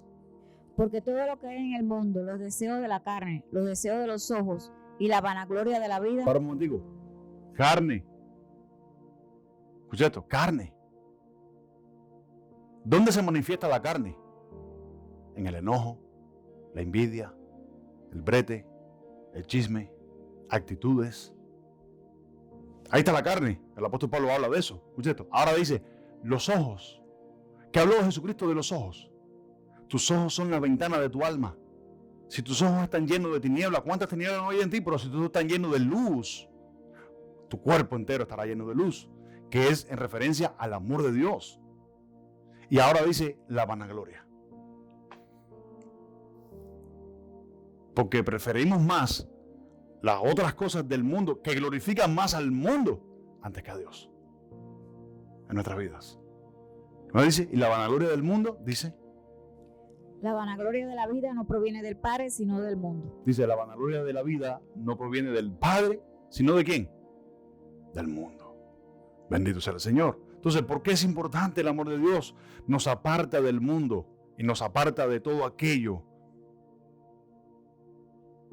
Porque todo lo que hay en el mundo, los deseos de la carne, los deseos de los ojos y la vanagloria de la vida. Para un momentico. Carne. Escucha esto, carne. ¿Dónde se manifiesta la carne? En el enojo, la envidia, el brete, el chisme, actitudes. Ahí está la carne. El apóstol Pablo habla de eso. Escucha esto. Ahora dice, los ojos. ¿Qué habló Jesucristo de los ojos? Tus ojos son la ventana de tu alma. Si tus ojos están llenos de tinieblas, ¿cuántas tinieblas no hay en ti? Pero si tus ojos están llenos de luz, tu cuerpo entero estará lleno de luz, que es en referencia al amor de Dios. Y ahora dice la vanagloria. Porque preferimos más las otras cosas del mundo que glorifican más al mundo antes que a Dios en nuestras vidas. ¿No dice? Y la vanagloria del mundo, dice. La vanagloria de la vida no proviene del Padre, sino del mundo. Dice, la vanagloria de la vida no proviene del Padre, sino ¿de quién? Del mundo. Bendito sea el Señor. Entonces, ¿por qué es importante el amor de Dios? Nos aparta del mundo y nos aparta de todo aquello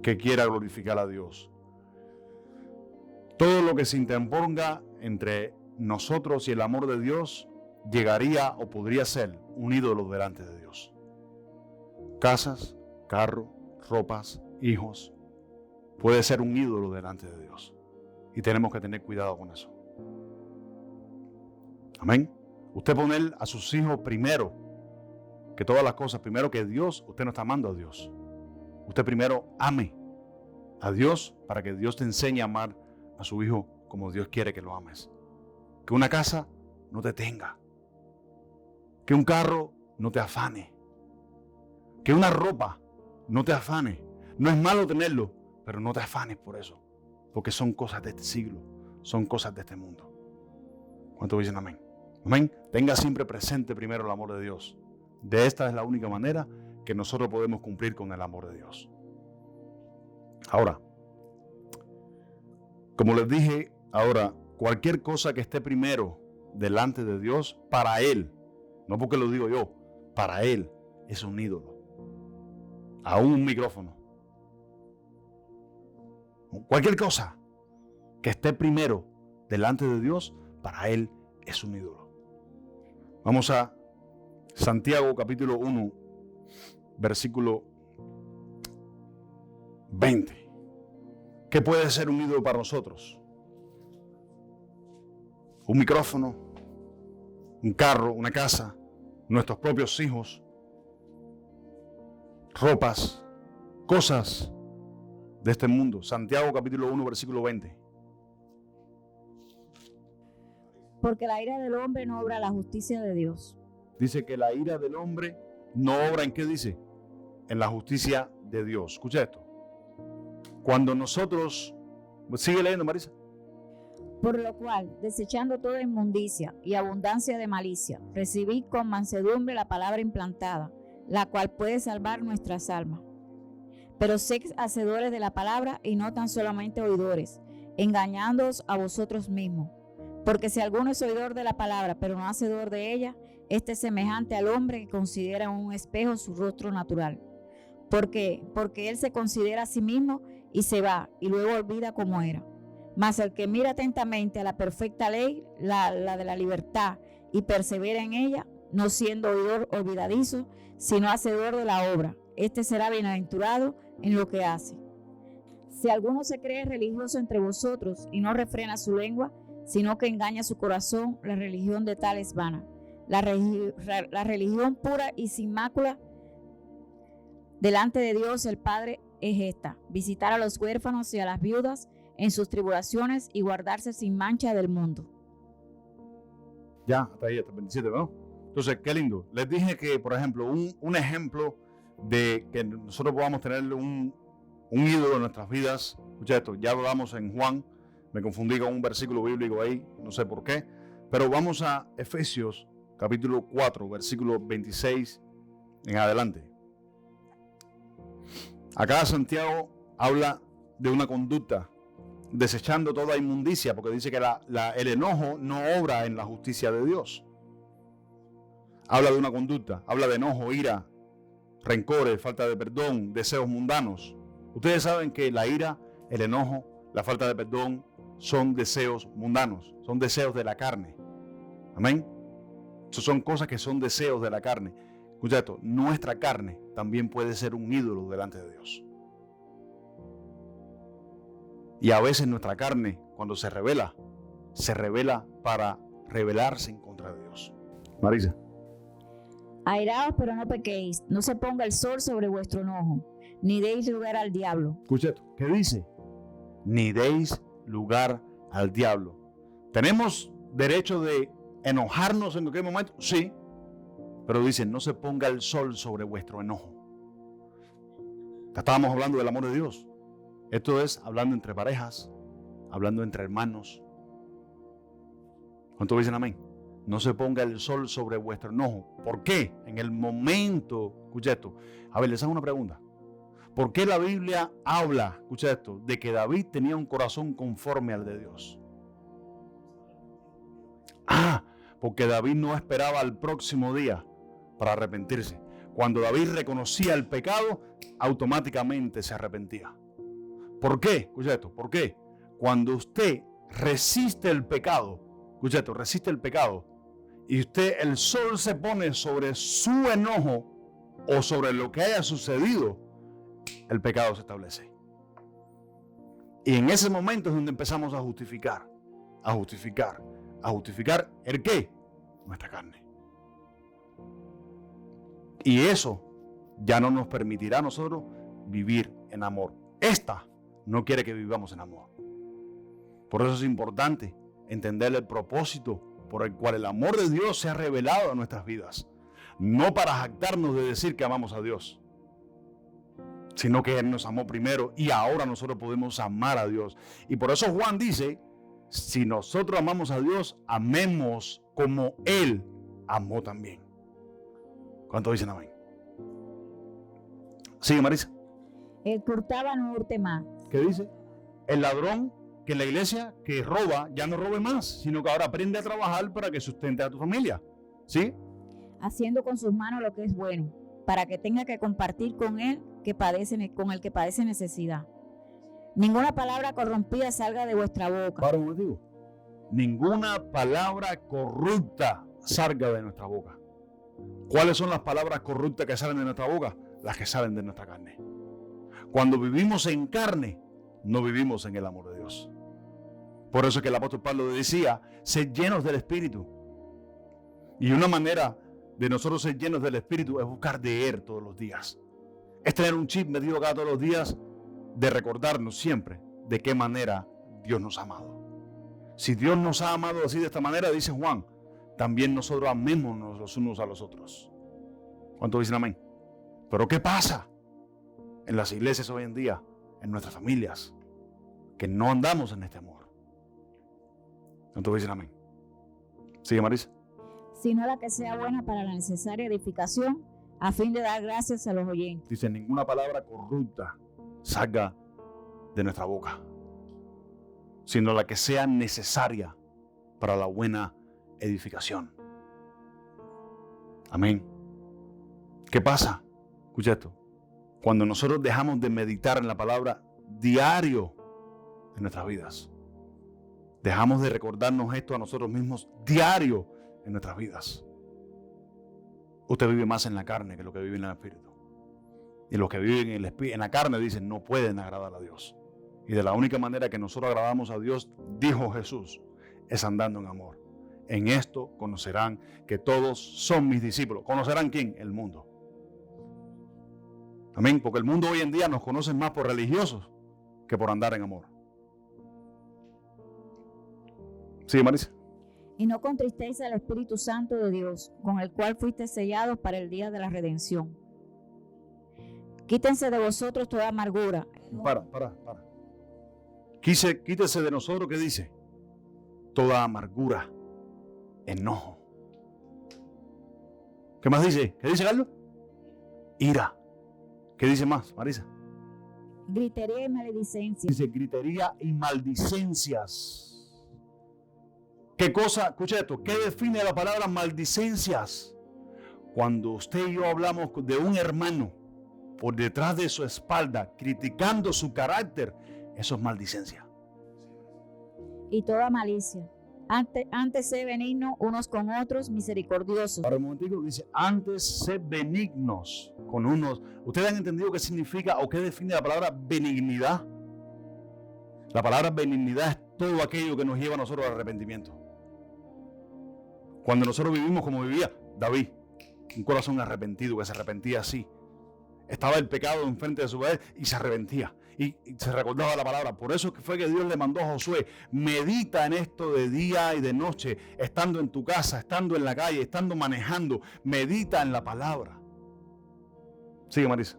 que quiera glorificar a Dios. Todo lo que se interponga entre nosotros y el amor de Dios llegaría o podría ser un ídolo delante de Dios. Casas, carro, ropas, hijos, puede ser un ídolo delante de Dios. Y tenemos que tener cuidado con eso. Amén. Usted poner a sus hijos primero que todas las cosas, primero que Dios, usted no está amando a Dios. Usted primero ame a Dios para que Dios te enseñe a amar a su hijo como Dios quiere que lo ames. Que una casa no te tenga. Que un carro no te afane. Que una ropa no te afane. No es malo tenerlo, pero no te afanes por eso. Porque son cosas de este siglo. Son cosas de este mundo. ¿Cuántos dicen amén? Amén. Tenga siempre presente primero el amor de Dios. De esta es la única manera que nosotros podemos cumplir con el amor de Dios. Ahora, como les dije, ahora, cualquier cosa que esté primero delante de Dios, para Él, no porque lo digo yo, para Él es un ídolo. Aún un micrófono. Cualquier cosa que esté primero delante de Dios, para Él es un ídolo. Vamos a Santiago capítulo 1, versículo 20. ¿Qué puede ser un ídolo para nosotros? Un micrófono, un carro, una casa, nuestros propios hijos, ropas, cosas de este mundo. Santiago capítulo 1, versículo 20. Porque la ira del hombre no obra la justicia de Dios. Dice que la ira del hombre no obra, ¿en qué dice? En la justicia de Dios. Escucha esto. Cuando nosotros... Sigue leyendo, Marisa. Por lo cual, desechando toda inmundicia y abundancia de malicia, recibid con mansedumbre la palabra implantada, la cual puede salvar nuestras almas. Pero sed hacedores de la palabra y no tan solamente oidores, engañándoos a vosotros mismos. Porque si alguno es oidor de la palabra, pero no hacedor de ella, este es semejante al hombre que considera en un espejo su rostro natural. Porque él se considera a sí mismo y se va, y luego olvida cómo era. Mas el que mira atentamente a la perfecta ley, la de la libertad, y persevera en ella, no siendo oidor olvidadizo, sino hacedor de la obra, este será bienaventurado en lo que hace. Si alguno se cree religioso entre vosotros y no refrena su lengua, sino que engaña su corazón, la religión de tal es vana. La religión pura y sin mácula delante de Dios el Padre es esta: visitar a los huérfanos y a las viudas en sus tribulaciones y guardarse sin mancha del mundo. Ya, hasta ahí, hasta el 27, ¿no? Entonces, qué lindo. Les dije que, por ejemplo, un ejemplo de que nosotros podamos tener un ídolo en nuestras vidas. Escucha esto, ya hablamos en Juan, me confundí con un versículo bíblico ahí, no sé por qué, pero vamos a Efesios capítulo 4, versículo 26 en adelante. Acá Santiago habla de una conducta, desechando toda inmundicia, porque dice que el enojo no obra en la justicia de Dios. Habla de una conducta, habla de enojo, ira, rencores, falta de perdón, deseos mundanos. Ustedes saben que la ira, el enojo, la falta de perdón son deseos mundanos, son deseos de la carne. Amén. Esas son cosas que son deseos de la carne. Escucha esto, nuestra carne también puede ser un ídolo delante de Dios. Y a veces nuestra carne, cuando se revela para rebelarse en contra de Dios. Marisa. Airaos, pero no pequéis, no se ponga el sol sobre vuestro enojo, ni deis lugar al diablo. Escucha esto, ¿qué dice? Ni deis lugar al diablo. ¿Tenemos derecho de enojarnos en cualquier momento? Sí, pero dice, no se ponga el sol sobre vuestro enojo. Estábamos hablando del amor de Dios. Esto es hablando entre parejas, hablando entre hermanos. ¿Cuántos dicen amén? No se ponga el sol sobre vuestro enojo. ¿Por qué? En el momento, escucha esto. A ver, les hago una pregunta. ¿Por qué la Biblia habla, escucha esto, de que David tenía un corazón conforme al de Dios? Porque David no esperaba al próximo día para arrepentirse. Cuando David reconocía el pecado, automáticamente se arrepentía. ¿Por qué? Escucha esto, ¿por qué? Cuando usted resiste el pecado, escucha esto, resiste el pecado, y el sol se pone sobre su enojo o sobre lo que haya sucedido, el pecado se establece. Y en ese momento es donde empezamos a justificar ¿el qué? Nuestra carne. Y eso ya no nos permitirá a nosotros vivir en amor. Esta no quiere que vivamos en amor. Por eso es importante entender el propósito por el cual el amor de Dios se ha revelado a nuestras vidas. No para jactarnos de decir que amamos a Dios, sino que Él nos amó primero y ahora nosotros podemos amar a Dios. Y por eso Juan dice, si nosotros amamos a Dios, amemos como Él amó también. ¿Cuántos dicen amén? Sigue, Marisa. El que hurtaba no hurte más. ¿Qué dice? El ladrón que en la iglesia que roba, ya no robe más, sino que ahora aprende a trabajar para que sustente a tu familia. ¿Sí? Haciendo con sus manos lo que es bueno, para que tenga que compartir con el que padece necesidad. Ninguna palabra corrompida salga de vuestra boca. Para un motivo. Ninguna palabra corrupta salga de nuestra boca. ¿Cuáles son las palabras corruptas que salen de nuestra boca? Las que salen de nuestra carne. Cuando vivimos en carne, no vivimos en el amor de Dios. Por eso es que el apóstol Pablo decía, sed llenos del Espíritu. Y una manera de nosotros ser llenos del Espíritu es buscar de Él todos los días. Es tener un chip metido acá todos los días de recordarnos siempre de qué manera Dios nos ha amado. Si Dios nos ha amado así de esta manera, dice Juan, también nosotros amémonos los unos a los otros. ¿Cuántos dicen amén? Pero ¿qué pasa en las iglesias hoy en día, en nuestras familias, que no andamos en este amor? ¿Cuántos dicen amén? Sigue, Marisa. Sino la que sea buena para la necesaria edificación, a fin de dar gracias a los oyentes. Dice, ninguna palabra corrupta salga de nuestra boca, sino la que sea necesaria para la buena edificación. Amén. ¿Qué pasa? Escucha esto. Cuando nosotros dejamos de meditar en la palabra diario en nuestras vidas, dejamos de recordarnos esto a nosotros mismos diario en nuestras vidas. Usted vive más en la carne que lo que vive en el espíritu. Y los que viven en la carne dicen no pueden agradar a Dios. Y de la única manera que nosotros agradamos a Dios, dijo Jesús, es andando en amor. En esto conocerán que todos son mis discípulos. ¿Conocerán quién? El mundo. Amén. Porque el mundo hoy en día nos conoce más por religiosos que por andar en amor. Sí, Marisa. Y no contristéis al Espíritu Santo de Dios, con el cual fuiste sellados para el día de la redención. Quítense de vosotros toda amargura. Para. Quítese de nosotros, ¿qué dice? Toda amargura, enojo. ¿Qué más dice? ¿Qué dice, Carlos? Ira. ¿Qué dice más, Marisa? Gritería y maledicencia. Dice gritería y maldicencias. ¿Qué cosa? Escucha esto. ¿Qué define la palabra maldicencias? Cuando usted y yo hablamos de un hermano por detrás de su espalda, criticando su carácter, eso es maldicencia. Y toda malicia. Antes sé benignos unos con otros, misericordiosos. Ahora un momentico, dice, antes sé benignos con unos. ¿Ustedes han entendido qué significa o qué define la palabra benignidad? La palabra benignidad es todo aquello que nos lleva a nosotros al arrepentimiento. Cuando nosotros vivimos como vivía David, un corazón arrepentido, que se arrepentía así. Estaba el pecado enfrente de su vez y se arrepentía. Y se recordaba la palabra. Por eso fue que Dios le mandó a Josué: medita en esto de día y de noche, estando en tu casa, estando en la calle, estando manejando. Medita en la palabra. Sigue, Marisa.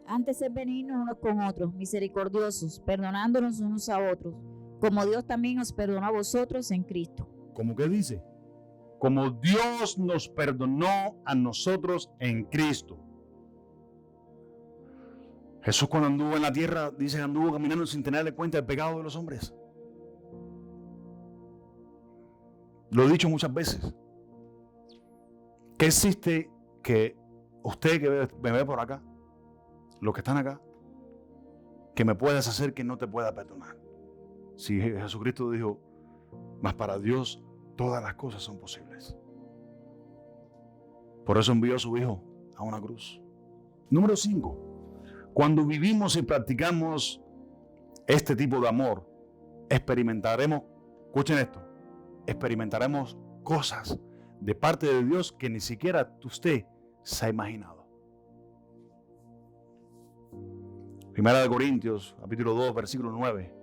Antes sed benignos unos con otros, misericordiosos, perdonándonos unos a otros, como Dios también os perdonó a vosotros en Cristo. ¿Cómo que dice? Como Dios nos perdonó a nosotros en Cristo. Jesús, cuando anduvo en la tierra, dice que anduvo caminando sin tenerle cuenta del pecado de los hombres. Lo he dicho muchas veces. ¿Qué existe que usted que me ve por acá, los que están acá, que me puedas hacer que no te pueda perdonar? Si Jesucristo dijo, mas para Dios todas las cosas son posibles. Por eso envió a su Hijo a una cruz. Número 5. Cuando vivimos y practicamos este tipo de amor, experimentaremos, escuchen esto, experimentaremos cosas de parte de Dios que ni siquiera usted se ha imaginado. Primera de Corintios, capítulo 2, versículo 9.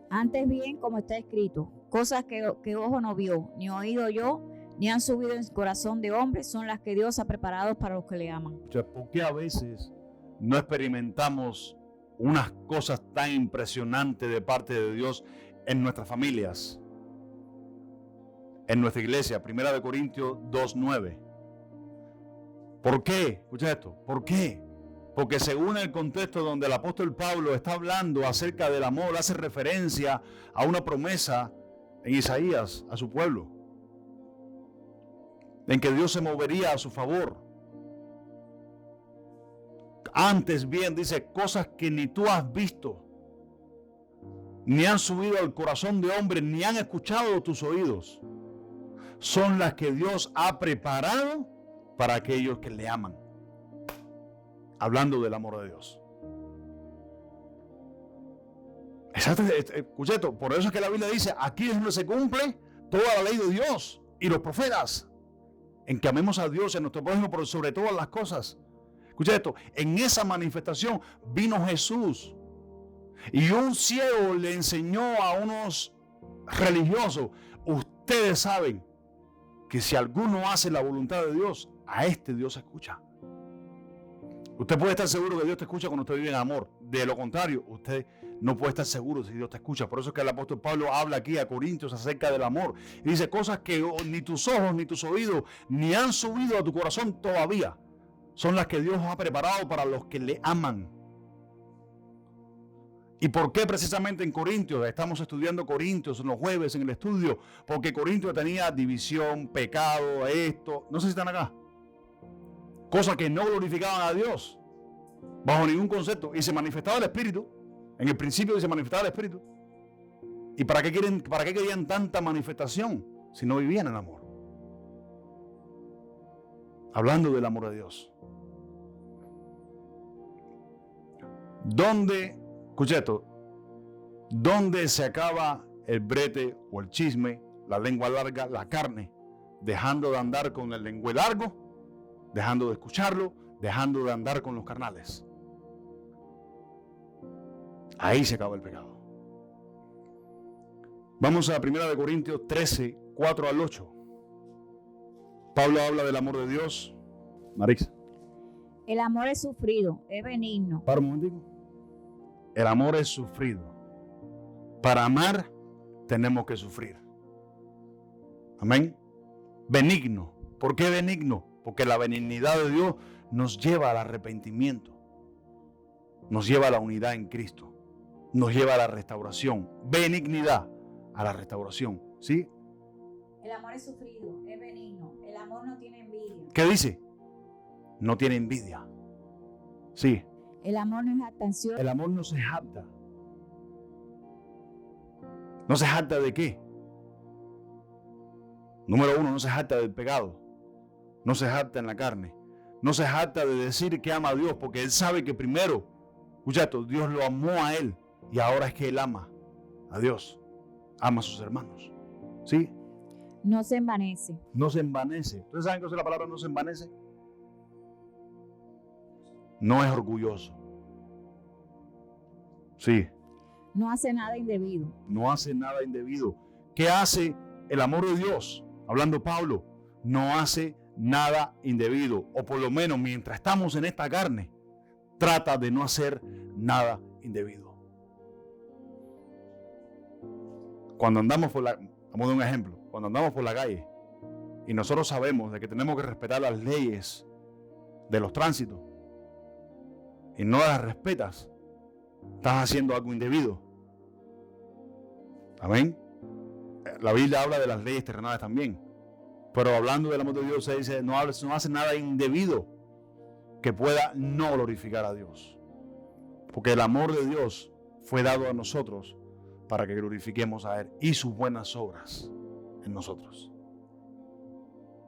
Antes bien, como está escrito, cosas que ojo no vio, ni oído oyó, ni han subido en el corazón de hombre, son las que Dios ha preparado para los que le aman. O sea, ¿por qué a veces no experimentamos unas cosas tan impresionantes de parte de Dios en nuestras familias, en nuestra iglesia? Primera de Corintios 2:9. ¿Por qué? Escucha esto. ¿Por qué? Porque según el contexto donde el apóstol Pablo está hablando acerca del amor, hace referencia a una promesa en Isaías a su pueblo, en que Dios se movería a su favor. Antes bien, dice, cosas que ni tú has visto, ni han subido al corazón de hombre, ni han escuchado tus oídos, son las que Dios ha preparado para aquellos que le aman. Hablando del amor de Dios. Exacto, escucha esto, por eso es que la Biblia dice, aquí es donde se cumple toda la ley de Dios y los profetas, en que amemos a Dios y a nuestro prójimo por sobre todas las cosas. Escucha esto, en esa manifestación vino Jesús y un ciego le enseñó a unos religiosos: ustedes saben que si alguno hace la voluntad de Dios, a este Dios escucha. Usted puede estar seguro que Dios te escucha cuando usted vive en amor. De lo contrario, usted no puede estar seguro si Dios te escucha. Por eso es que el apóstol Pablo habla aquí a Corintios acerca del amor. Y dice cosas que ni tus ojos, ni tus oídos, ni han subido a tu corazón todavía. Son las que Dios ha preparado para los que le aman. ¿Y por qué precisamente en Corintios? Estamos estudiando Corintios en los jueves en el estudio. Porque Corintios tenía división, pecado, esto. No sé si están acá. Cosas que no glorificaban a Dios bajo ningún concepto. Y se manifestaba el Espíritu. En el principio se manifestaba el Espíritu. ¿Y para qué querían tanta manifestación si no vivían en amor? Hablando del amor de Dios. Escucha esto, ¿dónde se acaba el brete o el chisme, la lengua larga, la carne? Dejando de andar con el lenguaje largo, dejando de escucharlo, dejando de andar con los carnales. Ahí se acaba el pecado. Vamos a 1 Corintios 13, 4 al 8. Pablo habla del amor de Dios. Marix. El amor es sufrido, es benigno. Para un momentico. El amor es sufrido. Para amar tenemos que sufrir. Amén. Benigno. ¿Por qué benigno? Porque la benignidad de Dios nos lleva al arrepentimiento. Nos lleva a la unidad en Cristo. Nos lleva a la restauración. Benignidad a la restauración. ¿Sí? El amor es sufrido, es benigno. El amor no tiene envidia. ¿Qué dice? no tiene envidia. Sí. El amor no es jactancioso. El amor no se jacta. ¿No se jacta de qué? Número uno, no se jacta del pecado. No se jacta en la carne. No se jacta de decir que ama a Dios, porque él sabe que primero, escucha esto, Dios lo amó a él y ahora es que él ama a Dios. Ama a sus hermanos. ¿Sí? No se envanece. No se envanece. ¿Ustedes saben qué es la palabra no se envanece? No es orgulloso. Sí. No hace nada indebido. No hace nada indebido. ¿Qué hace el amor de Dios? Hablando Pablo, no hace nada indebido. O por lo menos mientras estamos en esta carne, trata de no hacer nada indebido. Cuando andamos por la... Vamos a dar un ejemplo. Cuando andamos por la calle y nosotros sabemos de que tenemos que respetar las leyes de los tránsitos y no las respetas, estás haciendo algo indebido. Amén. La Biblia habla de las leyes terrenales también. Pero hablando del amor de Dios se dice, no hace nada indebido que pueda no glorificar a Dios. Porque el amor de Dios fue dado a nosotros para que glorifiquemos a Él y sus buenas obras en nosotros.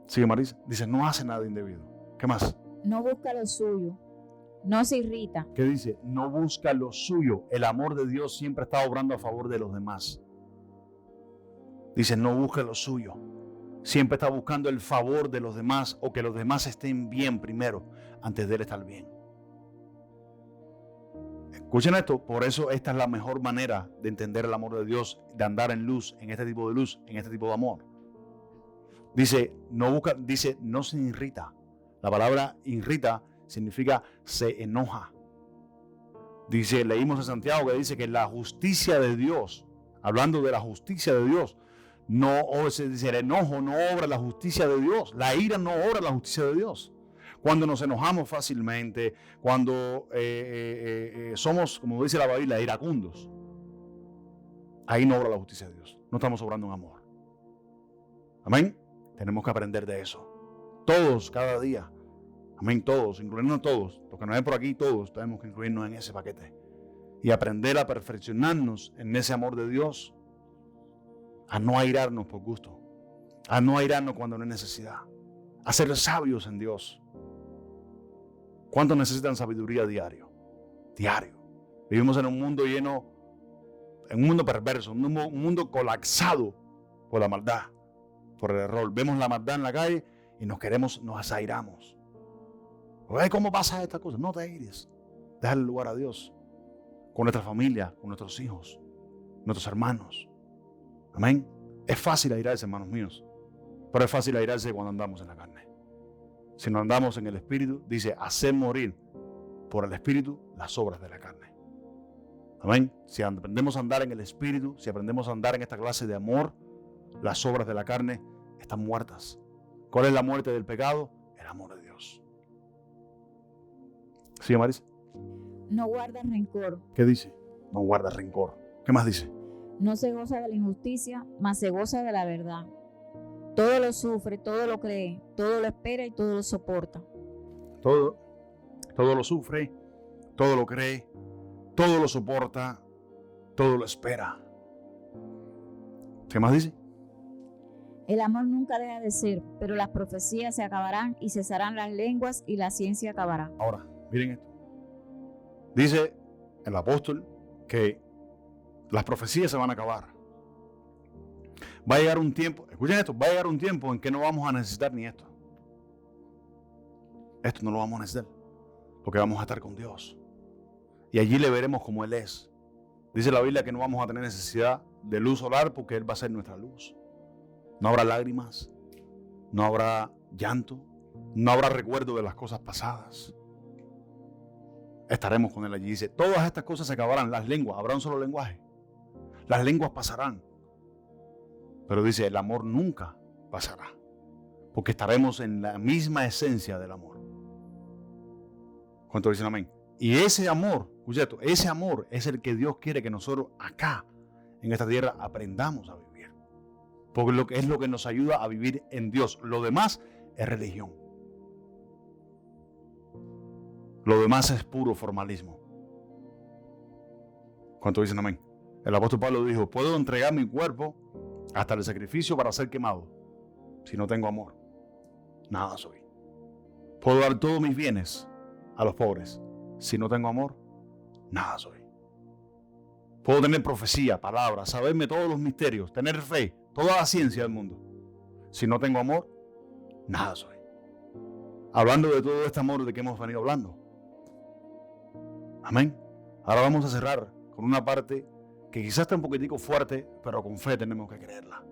Sigue Marisa. Dice, no hace nada indebido. ¿Qué más? No busca lo suyo. No se irrita. ¿Qué dice? No busca lo suyo. El amor de Dios siempre está obrando a favor de los demás. Dice, no busca lo suyo. Siempre está buscando el favor de los demás o que los demás estén bien primero antes de él estar bien. Escuchen esto, por eso esta es la mejor manera de entender el amor de Dios, de andar en luz, en este tipo de luz, en este tipo de amor. Dice, no se irrita. La palabra irrita significa se enoja. Dice, leímos en Santiago que dice que la justicia de Dios, hablando de la justicia de Dios, dice, el enojo no obra la justicia de Dios, la ira no obra la justicia de Dios. Cuando nos enojamos fácilmente, cuando somos, como dice la Biblia, iracundos, ahí no obra la justicia de Dios. No estamos obrando en amor. Amén. Tenemos que aprender de eso. Todos, cada día. Amén, todos, incluyendo todos. Los que nos ven por aquí, todos tenemos que incluirnos en ese paquete. Y aprender a perfeccionarnos en ese amor de Dios. A no airarnos por gusto. A no airarnos cuando no hay necesidad. A ser sabios en Dios. ¿Cuántos necesitan sabiduría diario? Diario. Vivimos en un mundo lleno, en un mundo perverso, un mundo colapsado por la maldad, por el error. Vemos la maldad en la calle y nos airamos. ¿Cómo pasa esta cosa? No te aires. Deja el lugar a Dios. Con nuestra familia, con nuestros hijos, nuestros hermanos. Amén. Es fácil airarse, hermanos míos. Pero es fácil airarse cuando andamos en la carne. Si no andamos en el Espíritu, dice, hacer morir por el Espíritu las obras de la carne. Amén. Si aprendemos a andar en el Espíritu, si aprendemos a andar en esta clase de amor, las obras de la carne están muertas. ¿Cuál es la muerte del pecado? El amor de Dios. ¿Sí, Marisa? No guarda rencor. ¿Qué dice? No guarda rencor. ¿Qué más dice? No se goza de la injusticia, mas se goza de la verdad. Todo lo sufre, todo lo cree, todo lo espera y todo lo soporta. Todo lo sufre, todo lo cree, todo lo soporta, todo lo espera. ¿Qué más dice? El amor nunca deja de ser, pero las profecías se acabarán y cesarán las lenguas y la ciencia acabará. Ahora, miren esto. Dice el apóstol que las profecías se van a acabar. Va a llegar un tiempo, escuchen esto, va a llegar un tiempo en que no vamos a necesitar ni esto. Esto no lo vamos a necesitar, porque vamos a estar con Dios. Y allí le veremos como Él es. Dice la Biblia que no vamos a tener necesidad de luz solar porque Él va a ser nuestra luz. No habrá lágrimas, no habrá llanto, no habrá recuerdo de las cosas pasadas. Estaremos con Él allí. Dice, todas estas cosas se acabarán, las lenguas, habrá un solo lenguaje. Las lenguas pasarán. Pero dice, el amor nunca pasará. Porque estaremos en la misma esencia del amor. ¿Cuántos dicen amén? Y ese amor, escucha esto, ese amor es el que Dios quiere que nosotros acá, en esta tierra, aprendamos a vivir. Porque es lo que nos ayuda a vivir en Dios. Lo demás es religión. Lo demás es puro formalismo. ¿Cuántos dicen amén? El apóstol Pablo dijo, puedo entregar mi cuerpo hasta el sacrificio para ser quemado. Si no tengo amor, nada soy. Puedo dar todos mis bienes a los pobres. Si no tengo amor, nada soy. Puedo tener profecía, palabras, saberme todos los misterios, tener fe, toda la ciencia del mundo. Si no tengo amor, nada soy. Hablando de todo este amor de que hemos venido hablando. Amén. Ahora vamos a cerrar con una parte que quizás está un poquitico fuerte, pero con fe tenemos que creerla.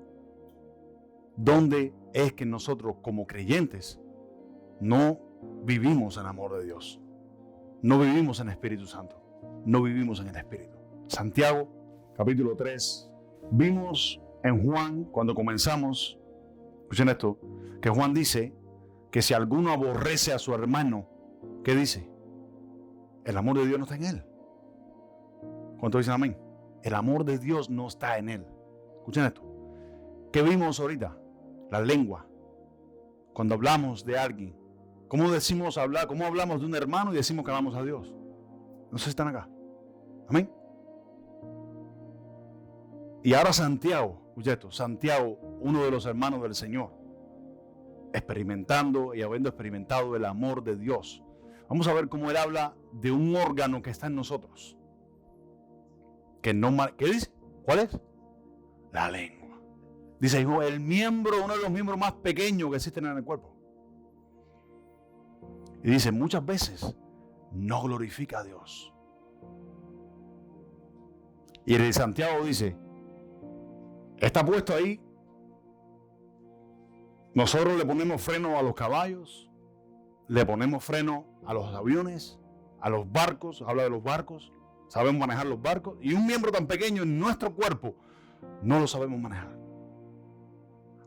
¿Dónde es que nosotros como creyentes no vivimos en amor de Dios? No vivimos en Espíritu Santo. No vivimos en el Espíritu. Santiago, capítulo 3. Vimos en Juan, cuando comenzamos, escuchen esto, que Juan dice que si alguno aborrece a su hermano, ¿qué dice? El amor de Dios no está en él. ¿Cuántos dicen amén? El amor de Dios no está en él. Escuchen esto. ¿Qué vimos ahorita? La lengua. Cuando hablamos de alguien, ¿cómo decimos hablar? ¿Cómo hablamos de un hermano y decimos que amamos a Dios? No sé si están acá. Amén. Y ahora Santiago, escuchen esto, Santiago, uno de los hermanos del Señor, experimentando y habiendo experimentado el amor de Dios. Vamos a ver cómo él habla de un órgano que está en nosotros. ¿Qué dice? ¿Cuál es? La lengua. Dice, hijo, el miembro, uno de los miembros más pequeños que existen en el cuerpo. Y dice, muchas veces no glorifica a Dios. Y el de Santiago dice, está puesto ahí. Nosotros le ponemos freno a los caballos, le ponemos freno a los aviones, a los barcos, habla de los barcos, sabemos manejar los barcos, y un miembro tan pequeño en nuestro cuerpo no lo sabemos manejar.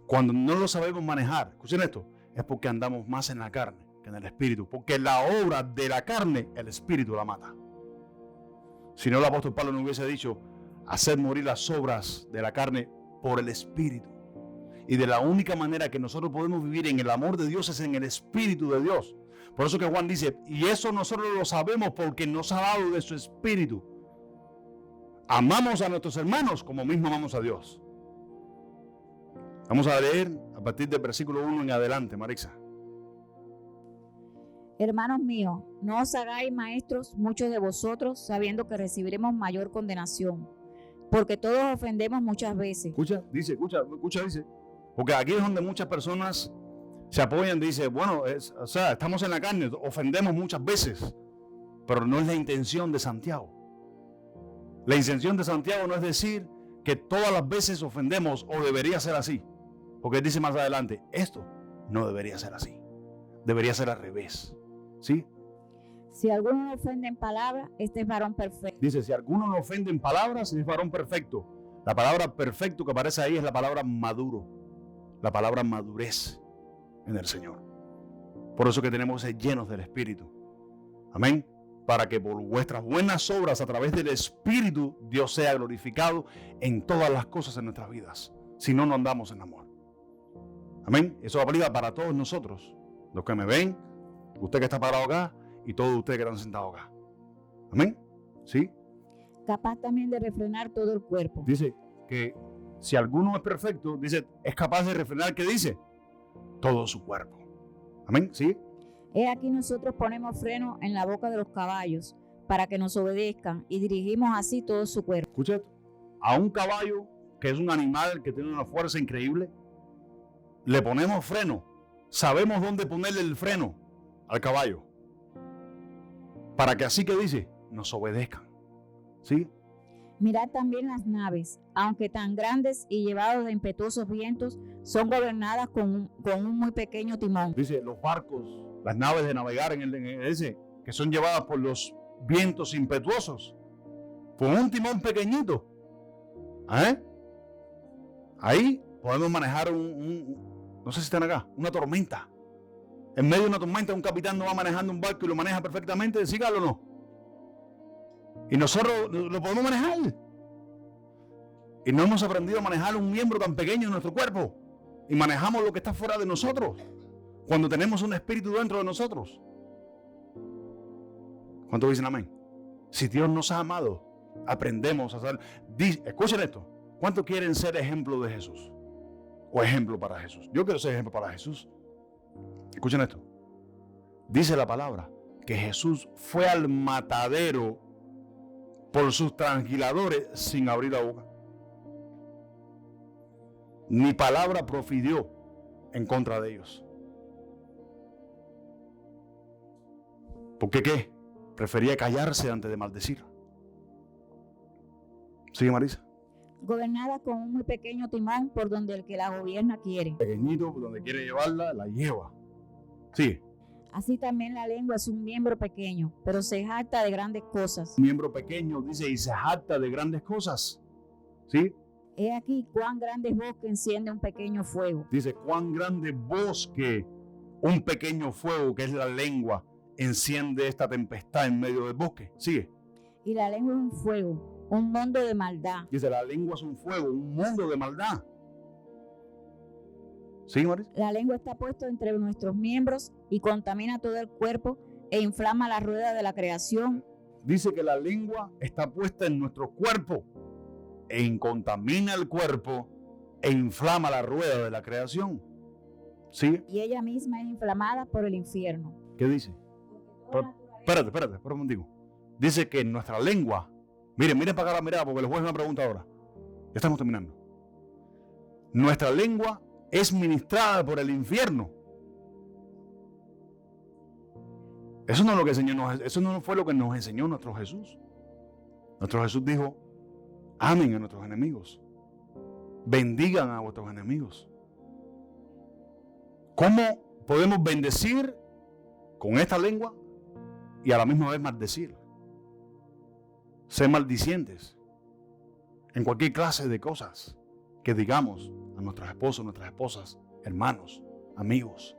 Cuando no lo sabemos manejar, escuchen esto, es porque andamos más en la carne que en el espíritu, porque la obra de la carne, el espíritu la mata. Si no, el apóstol Pablo no hubiese dicho, hacer morir las obras de la carne por el espíritu. Y de la única manera que nosotros podemos vivir en el amor de Dios es en el Espíritu de Dios. Por eso que Juan dice, y eso nosotros lo sabemos porque nos ha dado de su Espíritu. Amamos a nuestros hermanos como mismo amamos a Dios. Vamos a leer a partir del versículo 1 en adelante, Marixa. Hermanos míos, no os hagáis maestros muchos de vosotros, sabiendo que recibiremos mayor condenación. Porque todos ofendemos muchas veces. Escucha, dice. Porque aquí es donde muchas personas se apoyan, dice, bueno, estamos en la carne, ofendemos muchas veces, pero no es la intención de Santiago. La intención de Santiago no es decir que todas las veces ofendemos o debería ser así, porque él dice más adelante, esto no debería ser así, debería ser al revés, ¿sí? Si alguno lo ofende en palabras, este es varón perfecto. Dice, si alguno lo ofende en palabras, es varón perfecto. La palabra perfecto que aparece ahí es la palabra maduro. La palabra madurez en el Señor. Por eso que tenemos que ser llenos del Espíritu. Amén. Para que por vuestras buenas obras a través del Espíritu Dios sea glorificado en todas las cosas en nuestras vidas. Si no, no andamos en amor. Amén. Eso aplica para todos nosotros. Los que me ven, usted que está parado acá y todos ustedes que están sentados acá. Amén. ¿Sí? Capaz también de refrenar todo el cuerpo. Dice que si alguno es perfecto, dice, es capaz de refrenar, ¿qué dice? Todo su cuerpo. Amén, ¿sí? He aquí nosotros ponemos freno en la boca de los caballos para que nos obedezcan y dirigimos así todo su cuerpo. Escucha esto. A un caballo, que es un animal que tiene una fuerza increíble, le ponemos freno. Sabemos dónde ponerle el freno al caballo. Para que así que dice, nos obedezcan. ¿Sí? Mirad también las naves, aunque tan grandes y llevados de impetuosos vientos, son gobernadas con un muy pequeño timón. Dice, los barcos, las naves de navegar en ese, que son llevadas por los vientos impetuosos, con un timón pequeñito. Ahí podemos manejar no sé si están acá, una tormenta. En medio de una tormenta un capitán no va manejando un barco y lo maneja perfectamente, sígalo o no. Y nosotros lo podemos manejar. Y no hemos aprendido a manejar un miembro tan pequeño en nuestro cuerpo. Y manejamos lo que está fuera de nosotros. Cuando tenemos un espíritu dentro de nosotros. ¿Cuántos dicen amén? Si Dios nos ha amado, aprendemos a hacer. Escuchen esto. ¿Cuántos quieren ser ejemplo de Jesús? O ejemplo para Jesús. Yo quiero ser ejemplo para Jesús. Escuchen esto. Dice la palabra que Jesús fue al matadero por sus tranquiladores sin abrir la boca. Ni palabra profirió en contra de ellos. ¿Por qué qué? Prefería callarse antes de maldecir. ¿Sigue, Marisa? Gobernada con un muy pequeño timón por donde el que la gobierna quiere. Pequeñito, por donde quiere llevarla, la lleva. Sí. Así también la lengua es un miembro pequeño, pero se jacta de grandes cosas. Miembro pequeño, dice, y se jacta de grandes cosas. ¿Sí? He aquí cuán grandes bosques enciende un pequeño fuego. Dice, cuán grande bosque, un pequeño fuego, que es la lengua, enciende esta tempestad en medio del bosque. Sigue. Y la lengua es un fuego, un mundo de maldad. Dice, la lengua es un fuego, un mundo de maldad. ¿Sí, Marisa? La lengua está puesta entre nuestros miembros y contamina todo el cuerpo e inflama la rueda de la creación. Dice que la lengua está puesta en nuestro cuerpo e contamina el cuerpo e inflama la rueda de la creación. ¿Sí? Y ella misma es inflamada por el infierno. ¿Qué dice? Espérate, un momentico. Dice que nuestra lengua, miren para acá la mirada porque les voy a hacer una pregunta ahora. Ya estamos terminando. Nuestra lengua es ministrada por el infierno. Eso no es lo que eso no fue lo que nos enseñó nuestro Jesús. Nuestro Jesús dijo, amen a nuestros enemigos. Bendigan a vuestros enemigos. ¿Cómo podemos bendecir con esta lengua y a la misma vez maldecir? Ser maldicientes en cualquier clase de cosas que digamos a nuestros esposos, nuestras esposas, hermanos, amigos,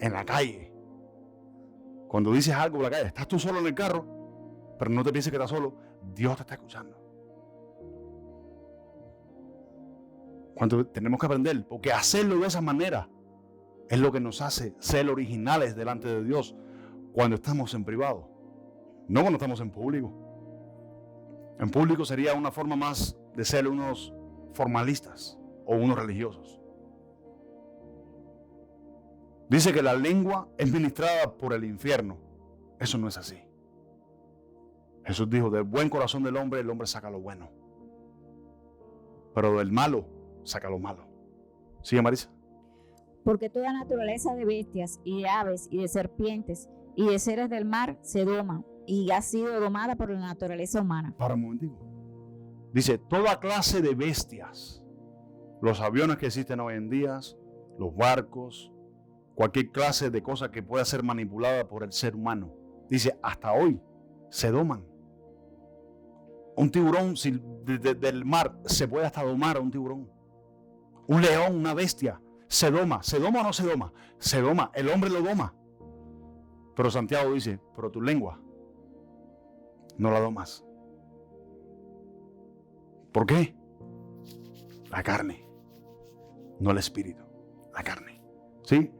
en la calle. Cuando dices algo en la calle, estás tú solo en el carro, pero no te pienses que estás solo, Dios te está escuchando. Cuando tenemos que aprender, porque hacerlo de esa manera es lo que nos hace ser originales delante de Dios cuando estamos en privado, no cuando estamos en público. En público sería una forma más de ser unos formalistas o unos religiosos. Dice que la lengua es ministrada por el infierno. Eso no es así. Jesús dijo, del buen corazón del hombre, el hombre saca lo bueno. Pero del malo, saca lo malo. ¿Sigue, Marisa? Porque toda naturaleza de bestias y de aves y de serpientes y de seres del mar se doma y ha sido domada por la naturaleza humana. Para un momentico. Dice, toda clase de bestias. Los aviones que existen hoy en día, los barcos, cualquier clase de cosa que pueda ser manipulada por el ser humano. Dice, hasta hoy se doman. Un tiburón del mar se puede hasta domar a un tiburón. Un león, una bestia, se doma. ¿Se doma o no se doma? Se doma, el hombre lo doma. Pero Santiago dice, pero tu lengua no la domas. ¿Por qué? La carne, no el espíritu, la carne. ¿Sí?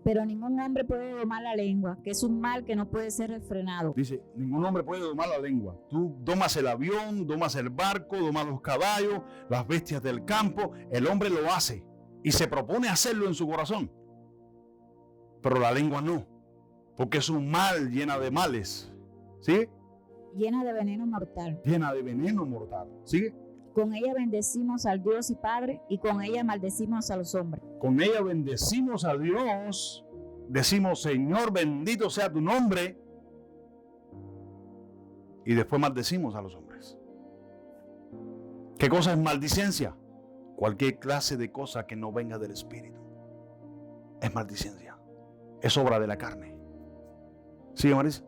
Pero ningún hombre puede domar la lengua, que es un mal que no puede ser refrenado. Dice, ningún hombre puede domar la lengua. Tú domas el avión, domas el barco, domas los caballos, las bestias del campo. El hombre lo hace y se propone hacerlo en su corazón. Pero la lengua no, porque es un mal llena de males. ¿Sí? Llena de veneno mortal. Llena de veneno mortal. ¿Sigue? Con ella bendecimos al Dios y Padre y con ella maldecimos a los hombres. Con ella bendecimos a Dios. Decimos, Señor, bendito sea tu nombre. Y después maldecimos a los hombres. ¿Qué cosa es maldicencia? Cualquier clase de cosa que no venga del Espíritu. Es maldicencia. Es obra de la carne. ¿Sí, Marisa?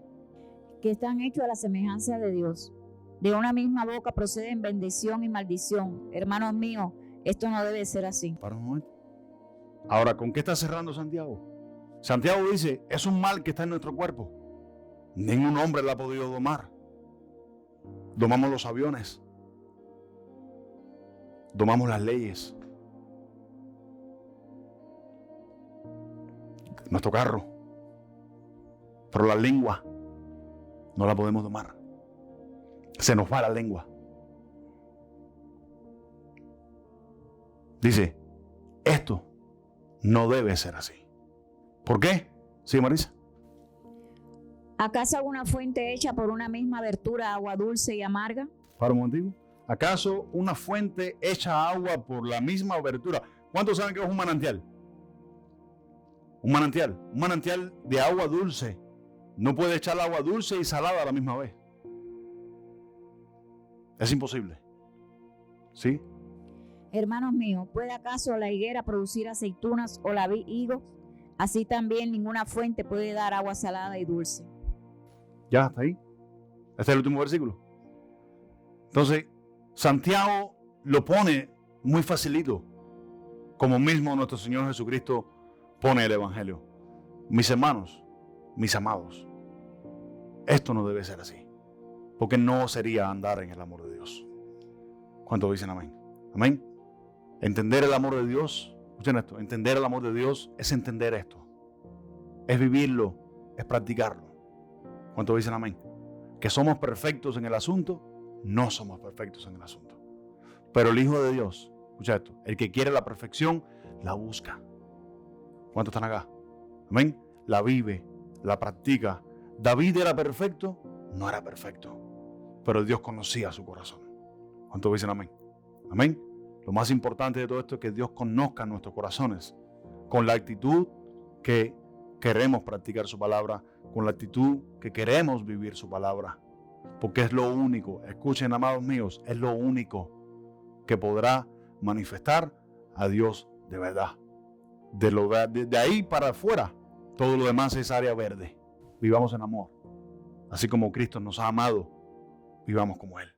Que están hechos a la semejanza de Dios. De una misma boca proceden bendición y maldición. Hermanos míos, esto no debe ser así. Para un momento. Ahora, ¿con qué está cerrando Santiago? Santiago dice, es un mal que está en nuestro cuerpo. Ningún hombre lo ha podido domar. Domamos los aviones. Domamos las leyes. Nuestro carro. Pero la lengua No la podemos domar. Se nos va la lengua. Dice, esto no debe ser así. ¿Por qué? Sí, Marisa. ¿Acaso alguna fuente hecha por una misma abertura agua dulce y amarga? Para un momentico. ¿Acaso una fuente echa agua por la misma abertura? ¿Cuántos saben que es un manantial? Un manantial de agua dulce. No puede echar agua dulce y salada a la misma vez. Es imposible. ¿Sí? Hermanos míos, ¿puede acaso la higuera producir aceitunas o la vid higos? Así también ninguna fuente puede dar agua salada y dulce. Ya, hasta ahí. Este es el último versículo. Entonces, Santiago lo pone muy facilito, como mismo nuestro Señor Jesucristo pone el Evangelio. Mis hermanos, mis amados, esto no debe ser así, porque no sería andar en el amor de Dios. ¿Cuántos dicen amén? Amén. Entender el amor de Dios, escuchen esto, entender el amor de Dios es entender esto, es vivirlo, es practicarlo. ¿Cuántos dicen amén? Que somos perfectos en el asunto, no somos perfectos en el asunto. Pero el Hijo de Dios, escucha esto, el que quiere la perfección, la busca. ¿Cuántos están acá? Amén. La vive, la practica. David era perfecto, no era perfecto, pero Dios conocía su corazón. ¿Cuántos dicen amén? Amén. Lo más importante de todo esto es que Dios conozca nuestros corazones con la actitud que queremos practicar su palabra, con la actitud que queremos vivir su palabra, porque es lo único, escuchen amados míos, es lo único que podrá manifestar a Dios de verdad. De ahí para afuera, todo lo demás es área verde. Vivamos en amor, así como Cristo nos ha amado, vivamos como Él.